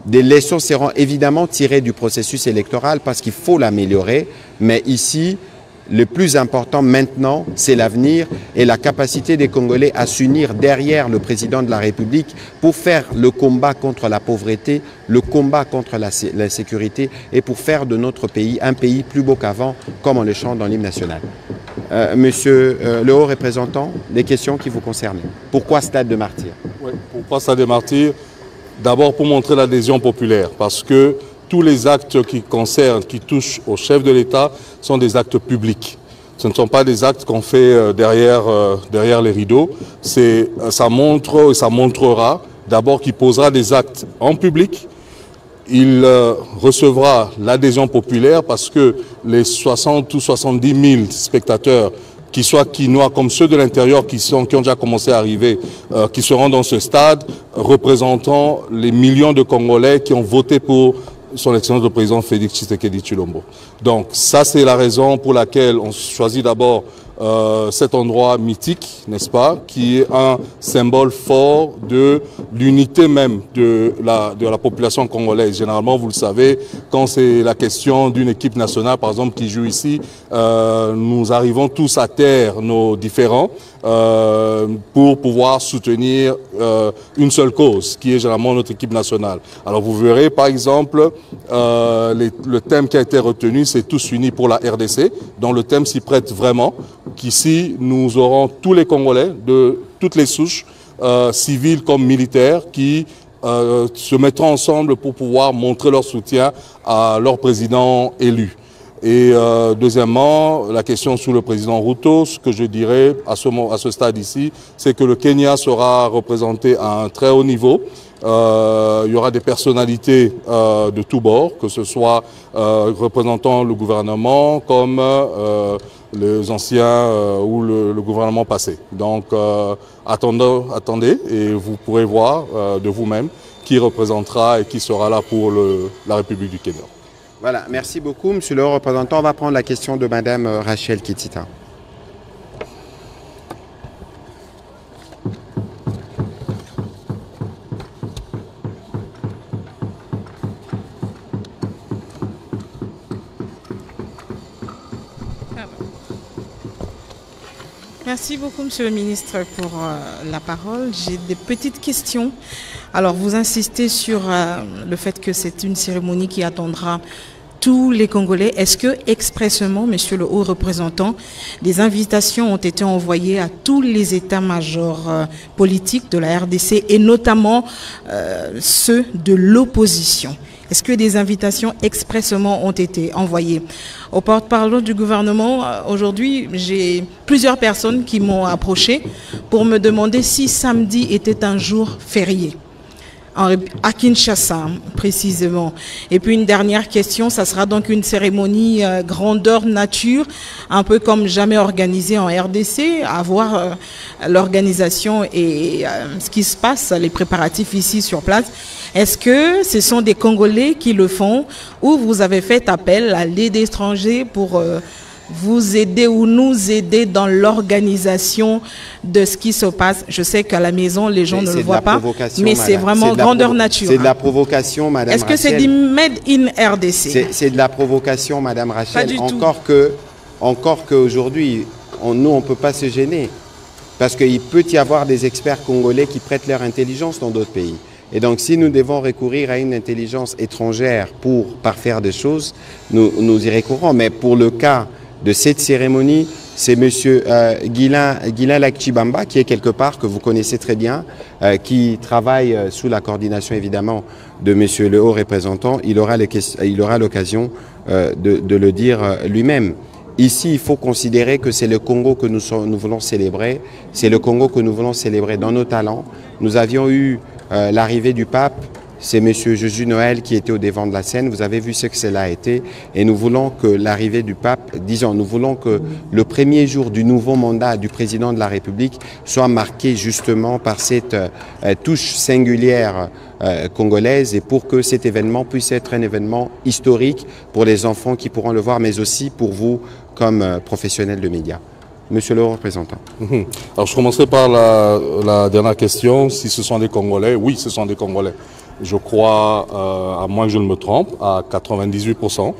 Speaker 3: Des leçons seront évidemment tirées du processus électoral parce qu'il faut l'améliorer, mais ici, le plus important maintenant, c'est l'avenir et la capacité des Congolais à s'unir derrière le président de la République pour faire le combat contre la pauvreté, le combat contre l'insécurité et pour faire de notre pays un pays plus beau qu'avant, comme on le chante dans l'hymne national. Monsieur le haut représentant, des questions qui vous concernent. Pourquoi Stade de Martyrs?
Speaker 6: Oui, pourquoi Stade de Martyrs? D'abord pour montrer l'adhésion populaire, parce que tous les actes qui touchent au chef de l'État sont des actes publics. Ce ne sont pas des actes qu'on fait derrière les rideaux. Ça montre et ça montrera d'abord qu'il posera des actes en public. Il recevra l'adhésion populaire parce que les 60 ou 70 000 spectateurs qui soient quinois comme ceux de l'intérieur qui ont déjà commencé à arriver, qui seront dans ce stade, représentant les millions de Congolais qui ont voté pour son Excellence le Président Félix Tshisekedi Tshilombo. Donc ça, c'est la raison pour laquelle on choisit d'abord cet endroit mythique, n'est-ce pas, qui est un symbole fort de l'unité même de la population congolaise. Généralement, vous le savez, quand c'est la question d'une équipe nationale, par exemple, qui joue ici, nous arrivons tous à taire nos différends pour pouvoir soutenir une seule cause, qui est généralement notre équipe nationale. Alors vous verrez, par exemple, le thème qui a été retenu, c'est tous unis pour la RDC, dont le thème s'y prête vraiment, qu'ici nous aurons tous les Congolais de toutes les souches, civiles comme militaires, qui se mettront ensemble pour pouvoir montrer leur soutien à leur président élu. Et deuxièmement, la question sur le président Ruto, ce que je dirais à ce stade ici, c'est que le Kenya sera représenté à un très haut niveau. Il y aura des personnalités de tous bords, que ce soit représentant le gouvernement comme les anciens ou le gouvernement passé. Donc attendez et vous pourrez voir de vous-même qui représentera et qui sera là pour la République du Kenya.
Speaker 3: Voilà, merci beaucoup, monsieur le représentant. On va prendre la question de madame Rachel Ketita.
Speaker 8: Merci beaucoup, monsieur le ministre, pour la parole. J'ai des petites questions. Alors, vous insistez sur le fait que c'est une cérémonie qui attendra tous les Congolais. Est-ce que, expressément, monsieur le haut représentant, des invitations ont été envoyées à tous les états-majors politiques de la RDC et notamment ceux de l'opposition? Est-ce que des invitations expressément ont été envoyées? Au porte-parole du gouvernement, aujourd'hui, j'ai plusieurs personnes qui m'ont approché pour me demander si samedi était un jour férié. À Kinshasa, précisément. Et puis une dernière question, ça sera donc une cérémonie grandeur nature, un peu comme jamais organisée en RDC, à voir l'organisation et ce qui se passe, les préparatifs ici sur place. Est-ce que ce sont des Congolais qui le font ou vous avez fait appel à l'aide étrangère pour vous aider ou nous aider dans l'organisation de ce qui se passe? Je sais qu'à la maison, les gens ne le voient pas, mais c'est vraiment grandeur nature.
Speaker 3: C'est de la provocation, madame Rachel.
Speaker 8: Est-ce que c'est du Made in RDC?
Speaker 3: C'est de la provocation, madame Rachel. Pas du encore qu'aujourd'hui, nous, on ne peut pas se gêner. Parce qu'il peut y avoir des experts congolais qui prêtent leur intelligence dans d'autres pays. Et donc, si nous devons recourir à une intelligence étrangère pour parfaire des choses, nous y recourons. Mais pour le cas de cette cérémonie, c'est M. Guilain Lactibamba, qui est quelque part, que vous connaissez très bien, qui travaille sous la coordination évidemment de M. le haut représentant. Il aura l'occasion de le dire lui-même. Ici, il faut considérer que c'est le Congo que nous voulons célébrer. C'est le Congo que nous voulons célébrer dans nos talents. Nous avions eu l'arrivée du pape. C'est M. Jésus Noël qui était au devant de la scène. Vous avez vu ce que cela a été. Et nous voulons que l'arrivée du pape, nous voulons que le premier jour du nouveau mandat du président de la République soit marqué justement par cette touche singulière congolaise et pour que cet événement puisse être un événement historique pour les enfants qui pourront le voir, mais aussi pour vous comme professionnels de médias. Monsieur le représentant.
Speaker 6: Alors je commencerai par la dernière question. Si ce sont des Congolais, oui, ce sont des Congolais. Je crois, à moins que je ne me trompe, à 98%.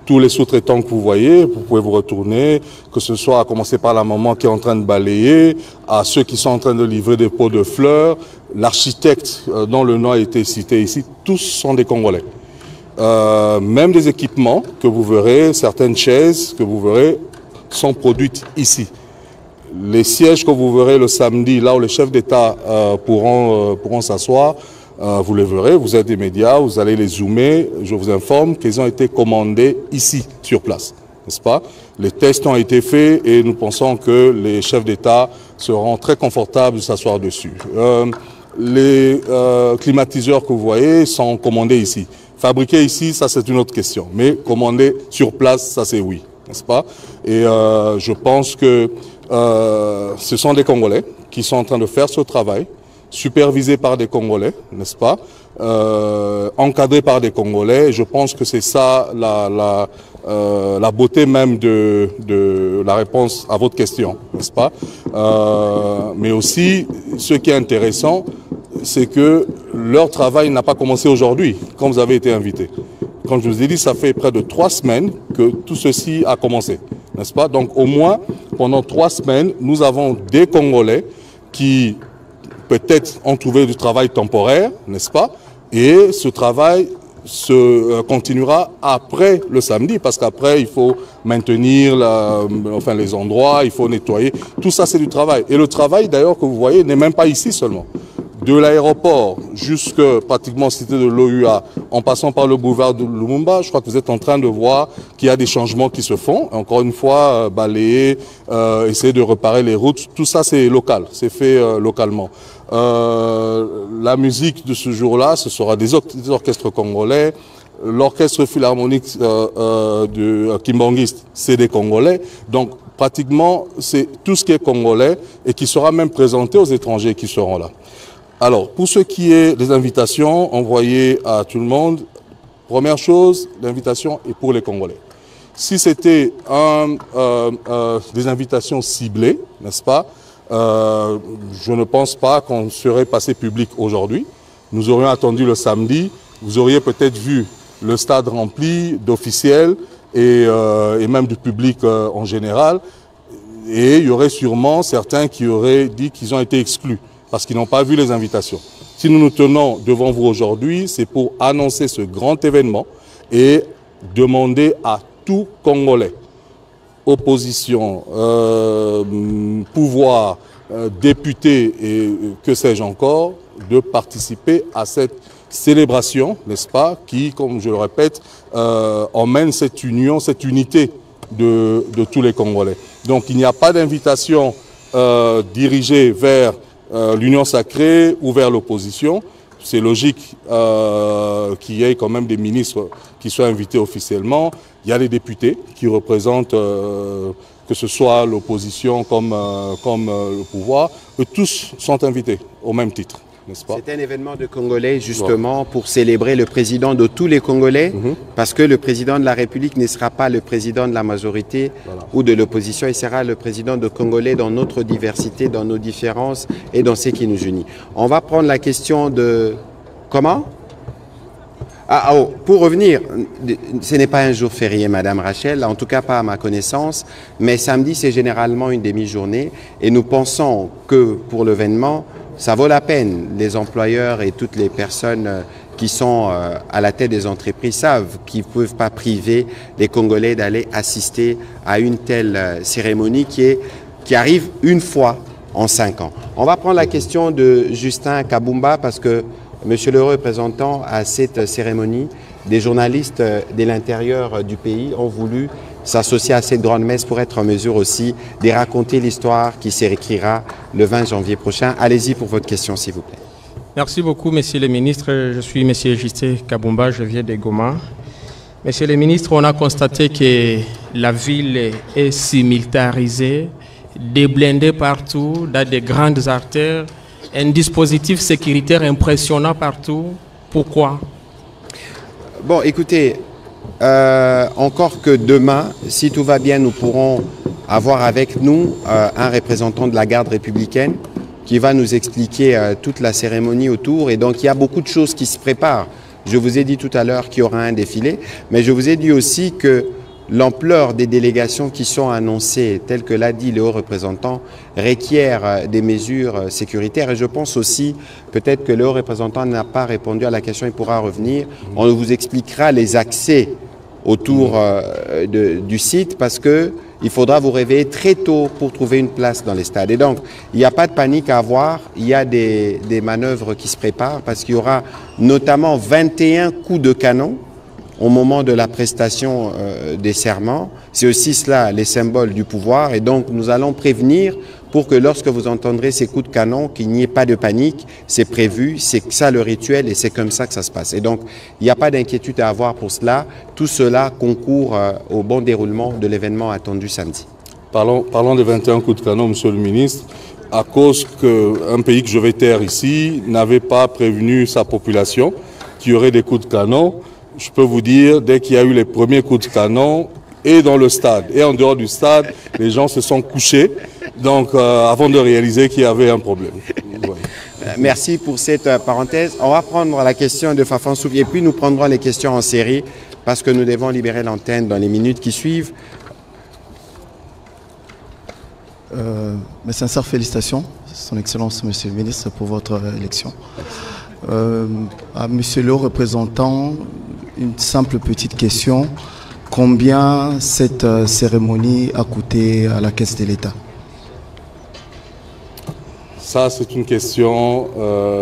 Speaker 6: Tous les sous-traitants que vous voyez, vous pouvez vous retourner, que ce soit à commencer par la maman qui est en train de balayer, à ceux qui sont en train de livrer des pots de fleurs, l'architecte dont le nom a été cité ici, tous sont des Congolais. Même des équipements que vous verrez, certaines chaises que vous verrez, sont produites ici. Les sièges que vous verrez le samedi, là où les chefs d'État pourront s'asseoir, vous les verrez, vous êtes des médias, vous allez les zoomer. Je vous informe qu'ils ont été commandés ici, sur place, n'est-ce pas? Les tests ont été faits et nous pensons que les chefs d'État seront très confortables de s'asseoir dessus. Les climatiseurs que vous voyez sont commandés ici. Fabriqués ici, ça c'est une autre question. Mais commandés sur place, ça c'est oui, n'est-ce pas? Et je pense que ce sont des Congolais qui sont en train de faire ce travail, supervisés par des Congolais, n'est-ce pas? Encadrés par des Congolais. Et je pense que c'est ça la beauté même de la réponse à votre question, n'est-ce pas? Mais aussi, ce qui est intéressant, c'est que leur travail n'a pas commencé aujourd'hui, quand vous avez été invité. Comme je vous ai dit, ça fait près de 3 semaines que tout ceci a commencé, n'est-ce pas? Donc au moins, pendant 3 semaines, nous avons des Congolais qui peut-être ont trouvé du travail temporaire, n'est-ce pas? Et ce travail se continuera après le samedi, parce qu'après, il faut maintenir les endroits, il faut nettoyer. Tout ça, c'est du travail. Et le travail, d'ailleurs, que vous voyez, n'est même pas ici seulement. de l'aéroport jusque pratiquement cité de l'OUA, en passant par le boulevard de Lumumba, je crois que vous êtes en train de voir qu'il y a des changements qui se font. Encore une fois, balayer, essayer de réparer les routes, tout ça c'est local, c'est fait localement. La musique de ce jour-là, ce sera des orchestres congolais. L'orchestre philharmonique de Kimbangiste, c'est des Congolais. Donc pratiquement, c'est tout ce qui est congolais et qui sera même présenté aux étrangers qui seront là. Alors, pour ce qui est des invitations envoyées à tout le monde, première chose, l'invitation est pour les Congolais. Si c'était des invitations ciblées, n'est-ce pas, je ne pense pas qu'on serait passé public aujourd'hui. Nous aurions attendu le samedi, vous auriez peut-être vu le stade rempli d'officiels et même du public en général. Et il y aurait sûrement certains qui auraient dit qu'ils ont été exclus parce qu'ils n'ont pas vu les invitations. Si nous nous tenons devant vous aujourd'hui, c'est pour annoncer ce grand événement et demander à tout Congolais, opposition, pouvoir, députés et que sais-je encore, de participer à cette célébration, n'est-ce pas, qui, comme je le répète, emmène cette union, cette unité de tous les Congolais. Donc il n'y a pas d'invitation dirigée vers l'Union sacrée ou vers l'opposition. C'est logique qu'il y ait quand même des ministres qui soient invités officiellement. Il y a les députés qui représentent, que ce soit l'opposition comme le pouvoir. Eux tous sont invités au même titre.
Speaker 3: C'est un événement de Congolais justement pour célébrer le président de tous les Congolais parce que le président de la République ne sera pas le président de la majorité ou de l'opposition, il sera le président de Congolais dans notre diversité, dans nos différences et dans ce qui nous unit. On va prendre la question de... Comment ? Pour revenir, ce n'est pas un jour férié, Madame Rachel, en tout cas pas à ma connaissance, mais samedi c'est généralement une demi-journée et nous pensons que pour l'événement, ça vaut la peine. Les employeurs et toutes les personnes qui sont à la tête des entreprises savent qu'ils ne peuvent pas priver les Congolais d'aller assister à une telle cérémonie qui arrive une fois en 5 ans. On va prendre la question de Justin Kabumba parce que Monsieur le représentant à cette cérémonie, des journalistes de l'intérieur du pays ont voulu s'associer à cette grande messe pour être en mesure aussi de raconter l'histoire qui s'écrira le 20 janvier prochain. Allez-y pour votre question, s'il vous plaît.
Speaker 9: Merci beaucoup, Monsieur le ministre. Je suis Monsieur Justin Kabumba, je viens de Goma. Monsieur le ministre, on a constaté que la ville est similitarisée, déblindée partout, dans des grandes artères, un dispositif sécuritaire impressionnant partout. Pourquoi?
Speaker 3: Bon, écoutez, encore que demain, si tout va bien, nous pourrons avoir avec nous un représentant de la garde républicaine qui va nous expliquer toute la cérémonie autour. Et donc, il y a beaucoup de choses qui se préparent. Je vous ai dit tout à l'heure qu'il y aura un défilé, mais je vous ai dit aussi que l'ampleur des délégations qui sont annoncées, telles que l'a dit le haut représentant, requiert des mesures sécuritaires. Et je pense aussi, peut-être que le haut représentant n'a pas répondu à la question, il pourra revenir. On vous expliquera les accès autour du site parce que il faudra vous réveiller très tôt pour trouver une place dans les stades. Et donc, il n'y a pas de panique à avoir, il y a des manœuvres qui se préparent parce qu'il y aura notamment 21 coups de canon au moment de la prestation des serments. C'est aussi cela, les symboles du pouvoir. Et donc, nous allons prévenir pour que lorsque vous entendrez ces coups de canon, qu'il n'y ait pas de panique. C'est prévu, c'est ça le rituel et c'est comme ça que ça se passe. Et donc, il n'y a pas d'inquiétude à avoir pour cela. Tout cela concourt au bon déroulement de l'événement attendu samedi.
Speaker 6: Parlons des 21 coups de canon, Monsieur le ministre. À cause qu'un pays que je vais taire ici n'avait pas prévenu sa population qu'il y aurait des coups de canon, je peux vous dire, dès qu'il y a eu les premiers coups de canon, et dans le stade, et en dehors du stade, les gens se sont couchés, donc avant de réaliser qu'il y avait un problème. Ouais.
Speaker 3: Merci pour cette parenthèse. On va prendre la question de Fafan Soufi, et puis nous prendrons les questions en série, parce que nous devons libérer l'antenne dans les minutes qui suivent.
Speaker 10: Mes sincères félicitations, Son Excellence, Monsieur le Ministre, pour votre élection. À Monsieur le représentant, une simple petite question. Combien cette cérémonie a coûté à la caisse de l'État?
Speaker 6: ça c'est une question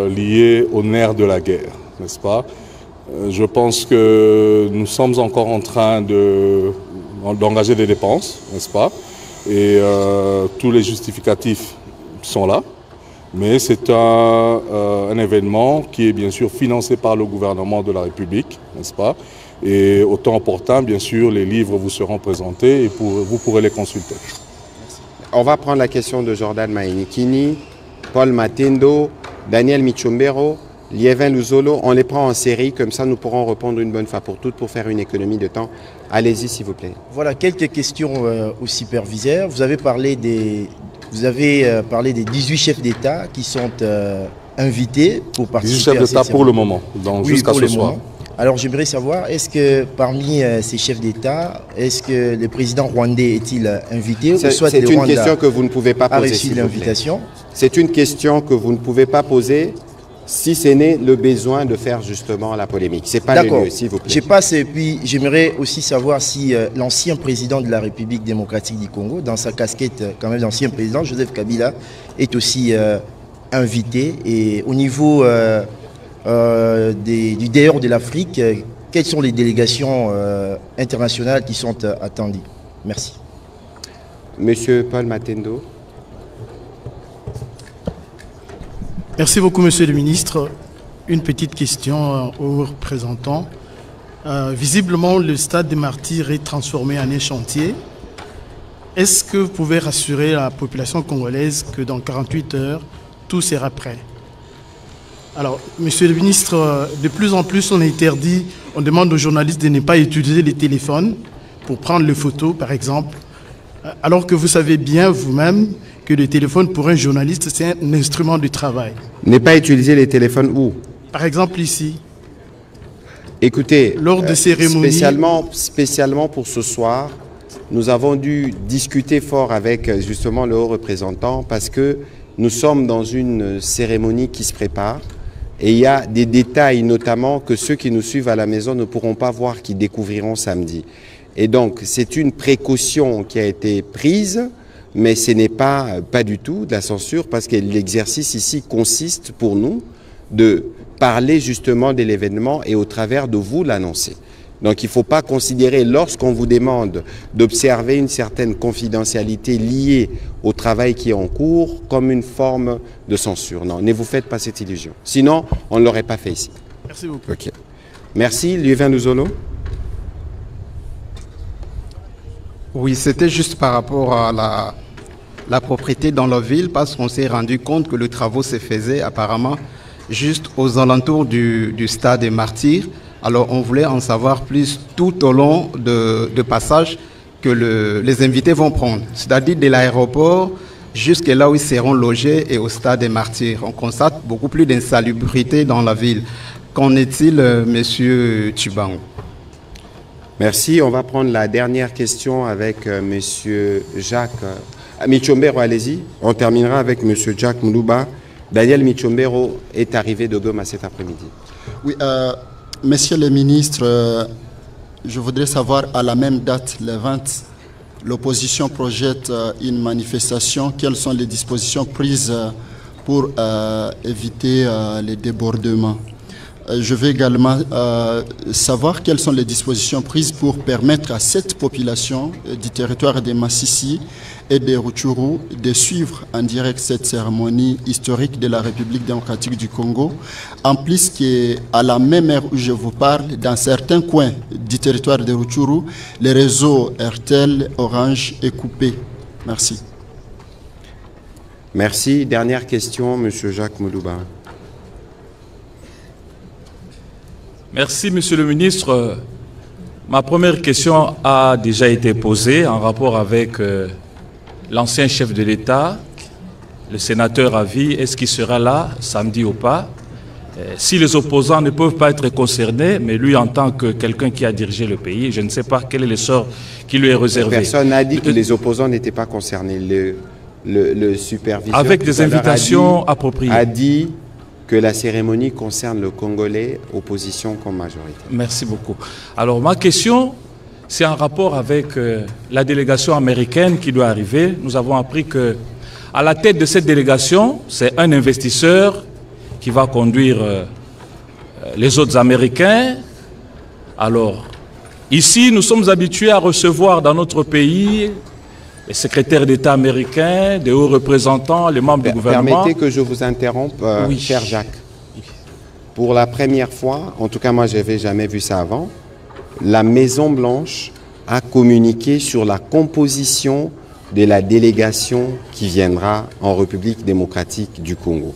Speaker 6: liée au nerf de la guerre, n'est-ce pas? Je pense que nous sommes encore en train d'engager des dépenses, n'est-ce pas? Et tous les justificatifs sont là. Mais c'est un événement qui est bien sûr financé par le gouvernement de la République, n'est-ce pas? Et au temps opportun, bien sûr, les livres vous seront présentés et vous pourrez les consulter.
Speaker 3: On va prendre la question de Jordan Mainikini, Paul Matendo, Daniel Michombero, Liévin Luzolo. On les prend en série, comme ça nous pourrons répondre une bonne fois pour toutes pour faire une économie de temps. Allez-y s'il vous plaît.
Speaker 11: Voilà, quelques questions au superviseur. Vous avez parlé des 18 chefs d'État qui sont invités pour participer
Speaker 6: 18 chefs d'État pour le moment, jusqu'à ce soir.
Speaker 11: Alors j'aimerais savoir, est-ce que parmi ces chefs d'État, est-ce que le président rwandais est-il invité?
Speaker 3: C'est une question que vous ne pouvez pas poser. C'est une question que vous ne pouvez pas poser si ce n'est le besoin de faire justement la polémique. C'est pas le lieu, s'il vous plaît.
Speaker 11: Je passe et puis j'aimerais aussi savoir si l'ancien président de la République démocratique du Congo, dans sa casquette quand même d'ancien président, Joseph Kabila, est aussi invité. Et au niveau du dehors de l'Afrique, quelles sont les délégations internationales qui sont attendues? Merci.
Speaker 3: Monsieur Paul Matendo.
Speaker 7: Merci beaucoup, Monsieur le Ministre. Une petite question aux représentants. Visiblement, le stade des Martyrs est transformé en un chantier. Est-ce que vous pouvez rassurer la population congolaise que dans 48 heures, tout sera prêt? Alors, Monsieur le Ministre, de plus en plus, on interdit, on demande aux journalistes de ne pas utiliser les téléphones pour prendre les photos, par exemple, alors que vous savez bien vous-même que le téléphone pour un journaliste, c'est un instrument de travail.
Speaker 3: Ne pas utiliser les téléphones où?
Speaker 7: Par exemple ici.
Speaker 3: Écoutez,
Speaker 7: lors de cérémonies...
Speaker 3: spécialement pour ce soir, nous avons dû discuter fort avec justement le haut représentant parce que nous sommes dans une cérémonie qui se prépare et il y a des détails notamment que ceux qui nous suivent à la maison ne pourront pas voir, qui découvriront samedi. Et donc c'est une précaution qui a été prise, mais ce n'est pas du tout de la censure parce que l'exercice ici consiste pour nous de parler justement de l'événement et au travers de vous l'annoncer. Donc il ne faut pas considérer, lorsqu'on vous demande d'observer une certaine confidentialité liée au travail qui est en cours, comme une forme de censure. Non, ne vous faites pas cette illusion. Sinon, on ne l'aurait pas fait ici.
Speaker 7: Merci beaucoup.
Speaker 3: Okay. Merci. Liévin Luzolo.
Speaker 12: Oui, c'était juste par rapport à la propriété dans la ville, parce qu'on s'est rendu compte que le travaux se faisait apparemment juste aux alentours du stade des Martyrs. Alors on voulait en savoir plus tout au long de passage que les invités vont prendre, c'est-à-dire de l'aéroport jusqu'à là où ils seront logés et au stade des Martyrs. On constate beaucoup plus d'insalubrité dans la ville. Qu'en est-il, Monsieur Tshibangou?
Speaker 3: Merci. On va prendre la dernière question avec Monsieur Jacques Michombero. Allez-y. On terminera avec Monsieur Jacques Moulouba. Daniel Michombero est arrivé de Goma cet après-midi.
Speaker 13: Oui, Monsieur le ministre, je voudrais savoir, à la même date, le 20, l'opposition projette une manifestation. Quelles sont les dispositions prises pour éviter les débordements? Je veux également savoir quelles sont les dispositions prises pour permettre à cette population du territoire de Massissi et de Rutshuru de suivre en direct cette cérémonie historique de la République démocratique du Congo. En plus, qu'à la même heure où je vous parle, dans certains coins du territoire de Rutshuru, le réseau RTL Orange est coupé. Merci.
Speaker 3: Merci. Dernière question, Monsieur Jacques Moulouba.
Speaker 14: Merci, Monsieur le ministre. Ma première question a déjà été posée en rapport avec l'ancien chef de l'État, le sénateur à vie. Est-ce qu'il sera là samedi ou pas? Si les opposants ne peuvent pas être concernés, mais lui en tant que quelqu'un qui a dirigé le pays, je ne sais pas quel est le sort qui lui est réservé.
Speaker 3: Personne n'a dit que les opposants n'étaient pas concernés. Le superviseur
Speaker 14: avec des invitations appropriées
Speaker 3: a dit que la cérémonie concerne le Congolais, opposition comme majorité.
Speaker 14: Merci beaucoup. Alors ma question, c'est en rapport avec la délégation américaine qui doit arriver. Nous avons appris que À la tête de cette délégation, c'est un investisseur qui va conduire les autres Américains. Alors, ici, nous sommes habitués à recevoir dans notre pays les secrétaires d'État américains, des hauts représentants, les membres du gouvernement.
Speaker 3: Permettez que je vous interrompe,
Speaker 14: oui.
Speaker 3: Cher Jacques. Pour la première fois, en tout cas moi je n'avais jamais vu ça avant, la Maison-Blanche a communiqué sur la composition de la délégation qui viendra en République démocratique du Congo.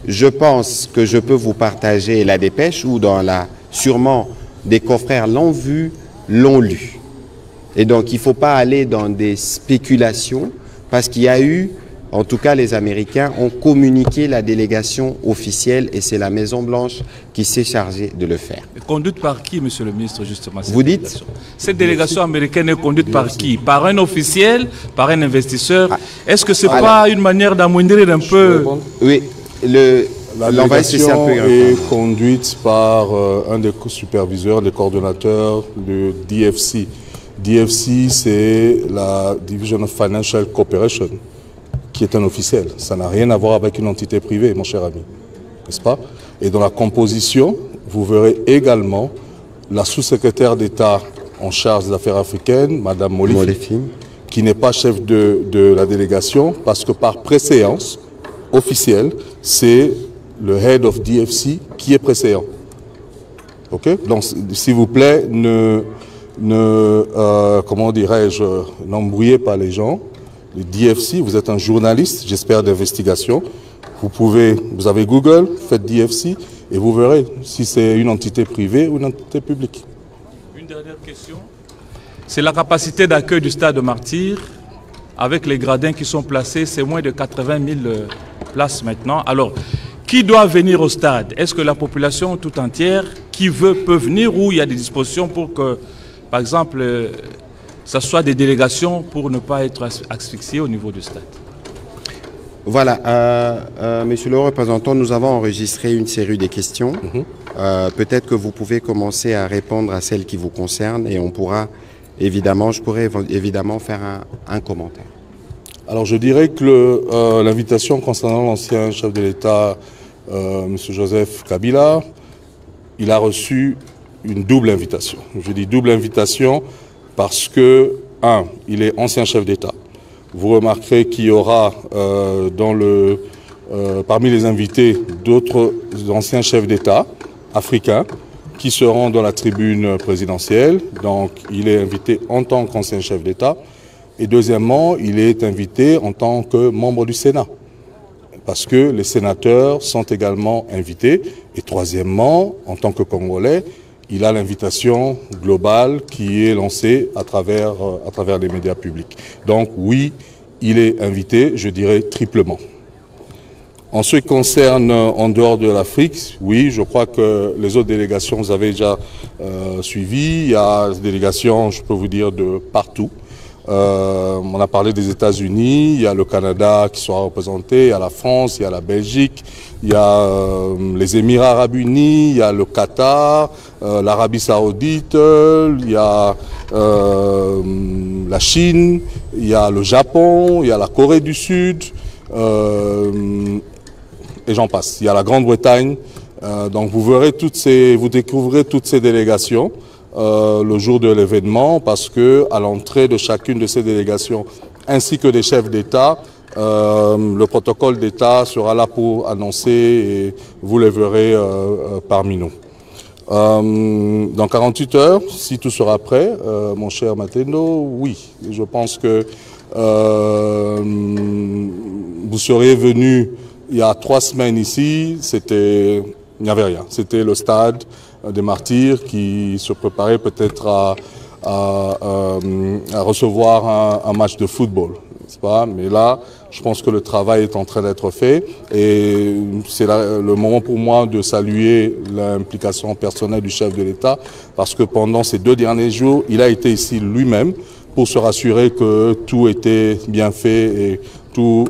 Speaker 3: Je pense que je peux vous partager la dépêche ou sûrement des confrères l'ont vu, l'ont lu. Et donc il ne faut pas aller dans des spéculations parce qu'il y a eu, en tout cas les Américains ont communiqué la délégation officielle et c'est la Maison-Blanche qui s'est chargée de le faire.
Speaker 14: Conduite par qui, monsieur le ministre, justement?
Speaker 3: Vous dites?
Speaker 14: Cette délégation américaine est conduite par qui? Par un officiel? Par un investisseur? Est-ce que ce n'est pas une manière d'amoindrir un peu?
Speaker 3: Oui,
Speaker 6: la délégation est conduite par un des superviseurs, des coordonnateurs de DFC. DFC, c'est la Division of Financial Cooperation, qui est un officiel. Ça n'a rien à voir avec une entité privée, mon cher ami. N'est-ce pas? Et dans la composition, vous verrez également la sous-secrétaire d'État en charge des affaires africaines, Madame Molifi, qui n'est pas chef de la délégation, parce que par préséance officielle, c'est le Head of DFC qui est préséant. Ok? Donc, s'il vous plaît, comment dirais-je, n'embrouillez pas les gens. Le DFC, vous êtes un journaliste, j'espère, d'investigation. Vous avez Google, faites DFC, et vous verrez si c'est une entité privée ou une entité publique.
Speaker 14: Une dernière question. C'est la capacité d'accueil du stade de Martyrs, avec les gradins qui sont placés, c'est moins de 80 000 places maintenant. Alors, qui doit venir au stade? Est-ce que la population tout entière, qui veut, peut venir, ou il y a des dispositions pour que, par exemple, ça soit des délégations pour ne pas être asphyxiés au niveau du stade?
Speaker 3: Voilà, monsieur le représentant, nous avons enregistré une série de questions. Peut-être que vous pouvez commencer à répondre à celles qui vous concernent et on pourra, évidemment, je pourrais évidemment faire un commentaire.
Speaker 6: Alors je dirais que l'invitation concernant l'ancien chef de l'État, monsieur Joseph Kabila, il a reçu une double invitation. Je dis double invitation parce que, il est ancien chef d'État. Vous remarquerez qu'il y aura parmi les invités d'autres anciens chefs d'État africains qui seront dans la tribune présidentielle. Donc il est invité en tant qu'ancien chef d'État. Et deuxièmement, il est invité en tant que membre du Sénat. Parce que les sénateurs sont également invités. Et troisièmement, en tant que Congolais, il a l'invitation globale qui est lancée à travers les médias publics. Donc oui, il est invité, je dirais, triplement. En ce qui concerne en dehors de l'Afrique, oui, je crois que les autres délégations, vous avez déjà suivi. Il y a des délégations, je peux vous dire, de partout. On a parlé des États-Unis, il y a le Canada qui sera représenté, il y a la France, il y a la Belgique, il y a les Émirats arabes unis, il y a le Qatar, l'Arabie saoudite, il y a la Chine, il y a le Japon, il y a la Corée du Sud, et j'en passe. Il y a la Grande-Bretagne. Donc vous découvrirez toutes ces délégations le jour de l'événement, parce que à l'entrée de chacune de ces délégations, ainsi que des chefs d'État, le protocole d'État sera là pour annoncer et vous les verrez parmi nous. Dans 48 heures, si tout sera prêt, mon cher Matendo, oui, je pense que vous seriez venu il y a 3 semaines ici, il n'y avait rien. C'était le stade des Martyrs qui se préparait peut-être à recevoir un match de football, n'est-ce pas? Mais là, je pense que le travail est en train d'être fait et c'est le moment pour moi de saluer l'implication personnelle du chef de l'État parce que pendant ces 2 derniers jours, il a été ici lui-même pour se rassurer que tout était bien fait et tout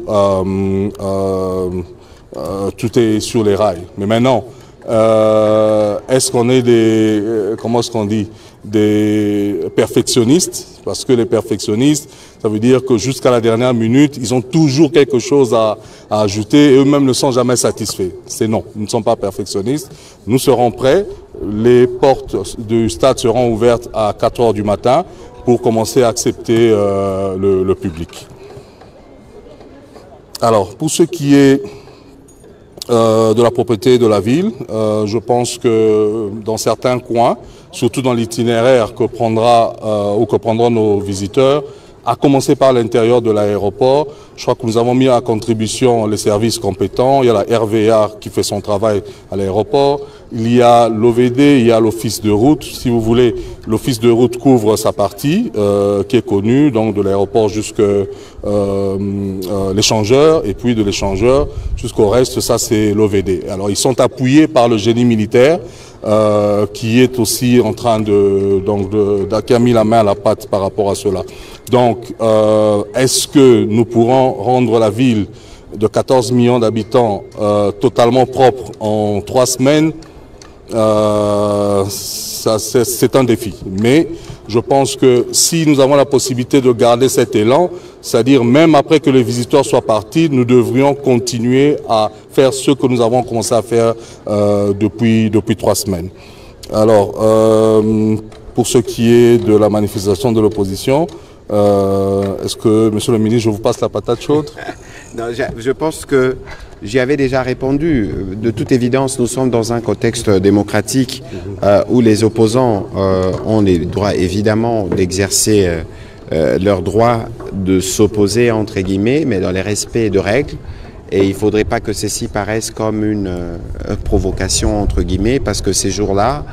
Speaker 6: est sur les rails. Mais maintenant, Est-ce qu'on est des, comment est-ce qu'on dit, des perfectionnistes? Parce que les perfectionnistes, ça veut dire que jusqu'à la dernière minute, ils ont toujours quelque chose à ajouter et eux-mêmes ne sont jamais satisfaits. C'est non, nous ne sommes pas perfectionnistes. Nous serons prêts. Les portes du stade seront ouvertes à 4 heures du matin pour commencer à accepter le public. Alors, pour ce qui est de la propriété de la ville, je pense que dans certains coins, surtout dans l'itinéraire que prendront nos visiteurs, à commencer par l'intérieur de l'aéroport, je crois que nous avons mis à contribution les services compétents. Il y a la RVA qui fait son travail à l'aéroport. Il y a l'OVD, il y a l'office de route. Si vous voulez, l'office de route couvre sa partie qui est connue, donc de l'aéroport jusqu'à l'échangeur, et puis de l'échangeur jusqu'au reste, ça c'est l'OVD. Alors ils sont appuyés par le génie militaire qui est aussi en train qui a mis la main à la pâte par rapport à cela. Donc, est-ce que nous pourrons rendre la ville de 14 millions d'habitants totalement propre en 3 semaines? C'est un défi. Mais je pense que si nous avons la possibilité de garder cet élan, c'est-à-dire même après que les visiteurs soient partis, nous devrions continuer à faire ce que nous avons commencé à faire depuis 3 semaines. Alors, pour ce qui est de la manifestation de l'opposition, est-ce que, Monsieur le ministre, je vous passe la patate chaude?
Speaker 3: Non, je pense que j'y avais déjà répondu. De toute évidence, nous sommes dans un contexte démocratique où les opposants ont les droits, évidemment, d'exercer leur droit de s'opposer, entre guillemets, mais dans les respects de règles. Et il ne faudrait pas que ceci paraisse comme une provocation, entre guillemets, parce que ces jours-là,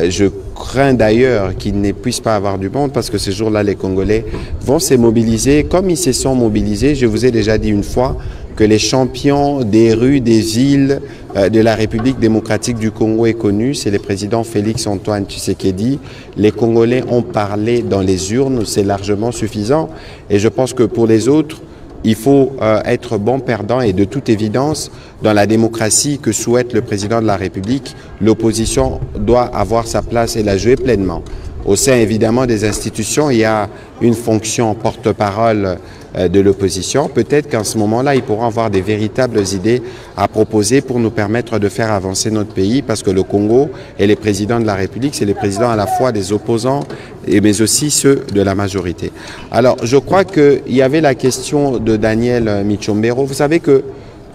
Speaker 3: je crains d'ailleurs qu'il ne puisse pas avoir du monde, parce que ces jours-là, les Congolais vont se mobiliser comme ils se sont mobilisés. Je vous ai déjà dit une fois que les champions des rues, des villes de la République démocratique du Congo est connu, c'est le président Félix-Antoine Tshisekedi. Les Congolais ont parlé dans les urnes, c'est largement suffisant. Et je pense que pour les autres, il faut être bon perdant et de toute évidence, dans la démocratie que souhaite le président de la République, l'opposition doit avoir sa place et la jouer pleinement. Au sein évidemment des institutions, il y a une fonction porte-parole de l'opposition. Peut-être qu'en ce moment-là, ils pourront avoir des véritables idées à proposer pour nous permettre de faire avancer notre pays, parce que le Congo et les présidents de la République, c'est les présidents à la fois des opposants, mais aussi ceux de la majorité. Alors, je crois qu'il y avait la question de Daniel Michombero. Vous savez que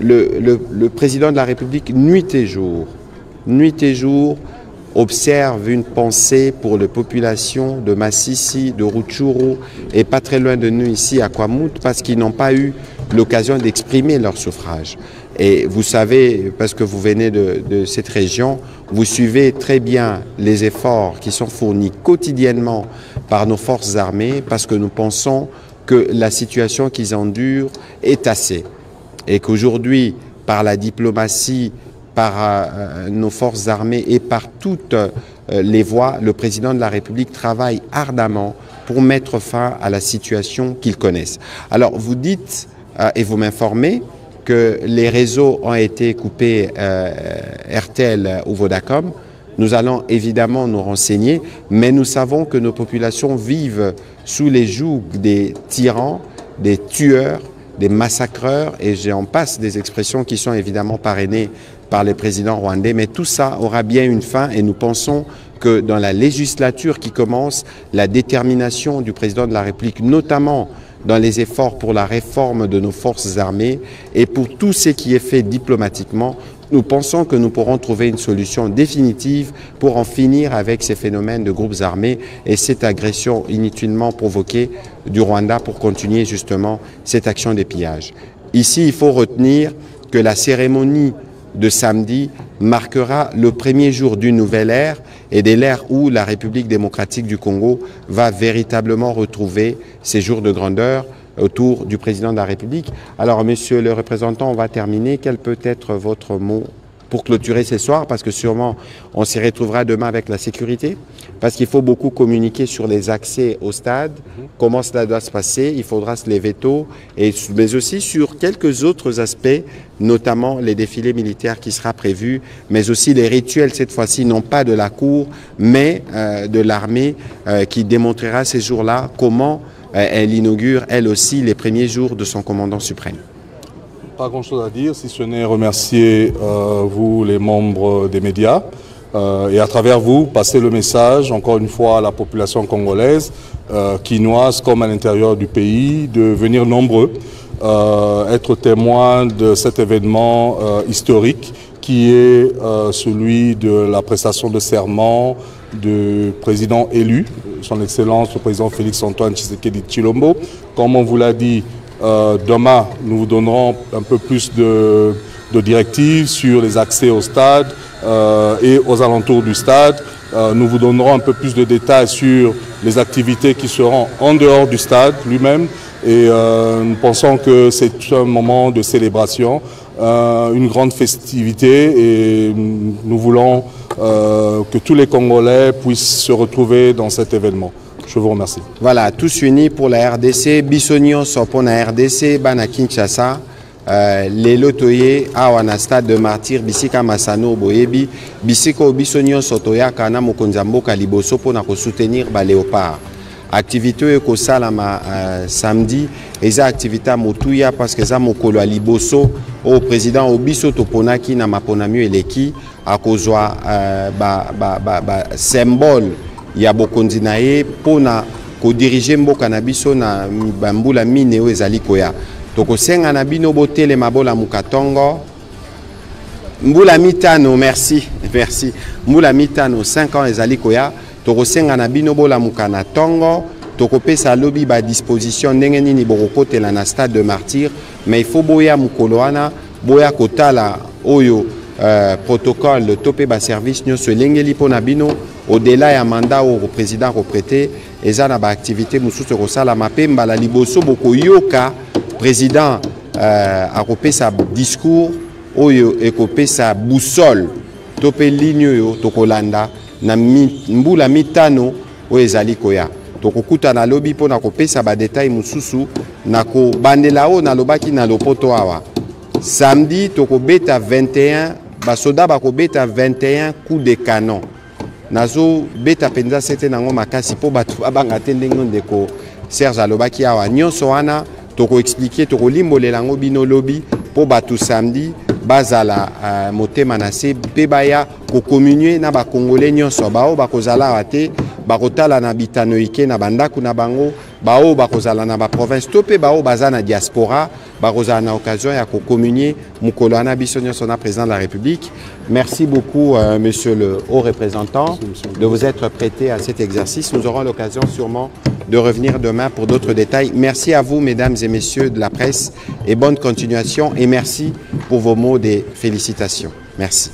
Speaker 3: le président de la République, nuit et jour, observe une pensée pour les populations de Massissi, de Rutshuru et pas très loin de nous ici à Kwamouth, parce qu'ils n'ont pas eu l'occasion d'exprimer leur suffrage. Et vous savez, parce que vous venez de cette région, vous suivez très bien les efforts qui sont fournis quotidiennement par nos forces armées, parce que nous pensons que la situation qu'ils endurent est assez. Et qu'aujourd'hui, par la diplomatie, par nos forces armées et par toutes les voies, le président de la République travaille ardemment pour mettre fin à la situation qu'ils connaissent. Alors vous dites et vous m'informez que les réseaux ont été coupés, RTL ou Vodacom. Nous allons évidemment nous renseigner, mais nous savons que nos populations vivent sous les jougs des tyrans, des tueurs, des massacreurs, et j'en passe des expressions qui sont évidemment parrainées par les présidents rwandais, mais tout ça aura bien une fin et nous pensons que dans la législature qui commence, la détermination du président de la République, notamment dans les efforts pour la réforme de nos forces armées et pour tout ce qui est fait diplomatiquement, nous pensons que nous pourrons trouver une solution définitive pour en finir avec ces phénomènes de groupes armés et cette agression inutilement provoquée du Rwanda pour continuer justement cette action des pillages. Ici, il faut retenir que la cérémonie de samedi marquera le premier jour d'une nouvelle ère et de l'ère où la République démocratique du Congo va véritablement retrouver ses jours de grandeur autour du président de la République. Alors, monsieur le représentant, on va terminer. Quel peut être votre mot pour clôturer ce soir, parce que sûrement on s'y retrouvera demain avec la sécurité, parce qu'il faut beaucoup communiquer sur les accès au stade, comment cela doit se passer, il faudra se lever tôt, mais aussi sur quelques autres aspects, notamment les défilés militaires qui sera prévu, mais aussi les rituels cette fois-ci, non pas de la cour, mais de l'armée, qui démontrera ces jours-là comment elle inaugure, elle aussi, les premiers jours de son commandant suprême.
Speaker 6: Pas grand-chose à dire, si ce n'est remercier vous, les membres des médias, et à travers vous, passer le message, encore une fois, à la population congolaise, quinoise comme à l'intérieur du pays, de venir nombreux, être témoins de cet événement historique qui est celui de la prestation de serment du président élu, son Excellence le président Félix-Antoine Tshisekedi Tshilombo. Comme on vous l'a dit, demain, nous vous donnerons un peu plus de directives sur les accès au stade et aux alentours du stade. Nous vous donnerons un peu plus de détails sur les activités qui seront en dehors du stade lui-même. Et nous pensons que c'est un moment de célébration, une grande festivité, et nous voulons que tous les Congolais puissent se retrouver dans cet événement. Je vous remercie.
Speaker 3: Voilà, tous unis pour la RDC, Bissonio pour la RDC, Bana Kinshasa, les lotoyés, Awana Stade de Martyr, Bisika Masano, Boyebi, Bisiko Bissonio Sotoya, Kana Mokonzambo, Kaliboso, pour nous soutenir Léopard. Activité ko salama samedi, eza activité motuya parce que za mokolo liboso au président Obiso Toponaki na maponami eleki akozwa symbole ya bokonzi na ye pona ko diriger mboka na biso na bambula mine o ezali koya. Tokosenga na bino botele mabola mukatongo. Mbula mitano, merci. Mbula mitano 5 ans ezali koya. Tokosenga na bino bola mukana tongo, tokopesa lobi ba disposition ndenge nini bokokotela na stade de Martyr, mais il faut boya mukoloana, boya kotala oyo protocole topé ba service nyonso lengeli pona bino au-delà ya mandat au président reprêté eza na ba activité mususu kosala mapemba la liboso boko yoka président akopesa discours oyo ekopesa boussole topé ligne yo tokolanda na mbula mitano oyo ezali koya tokokuta na lobi pona kopesa ba détail mususu na ko bandela o na lobaki na lopoto awa samedi tokobeta 21 basoda bakobeta 21 coups de canon nazo beta penza sete nango makasi po batu abanga te ndenge ndeko Serge alobaki awa nyonso wana toko expliquer toko limbolela ngo bino lobi po batu samedi bazala motema na se pe baya ko communier na ba congolais nyonso bao bakozala wate bakotala na bitano ike na bandaku na bango bao bakozala na ba province to pe bao baza na diaspora bakozala na occasion ya ko communier mukolo ana biso nyonso na président de la République. Merci beaucoup monsieur le haut représentant de vous être prêté à cet exercice. Nous aurons l'occasion sûrement de revenir demain pour d'autres détails. Merci à vous mesdames et messieurs de la presse et bonne continuation et merci pour vos mots de félicitations. Merci.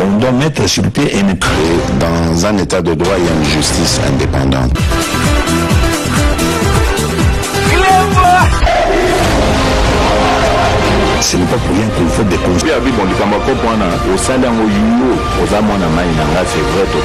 Speaker 1: On doit mettre sur pied et créer dans un état de droit et une justice indépendante. Ce n'est pas pour rien qu'il faut découvrir. Au sein d'un c'est vrai, tu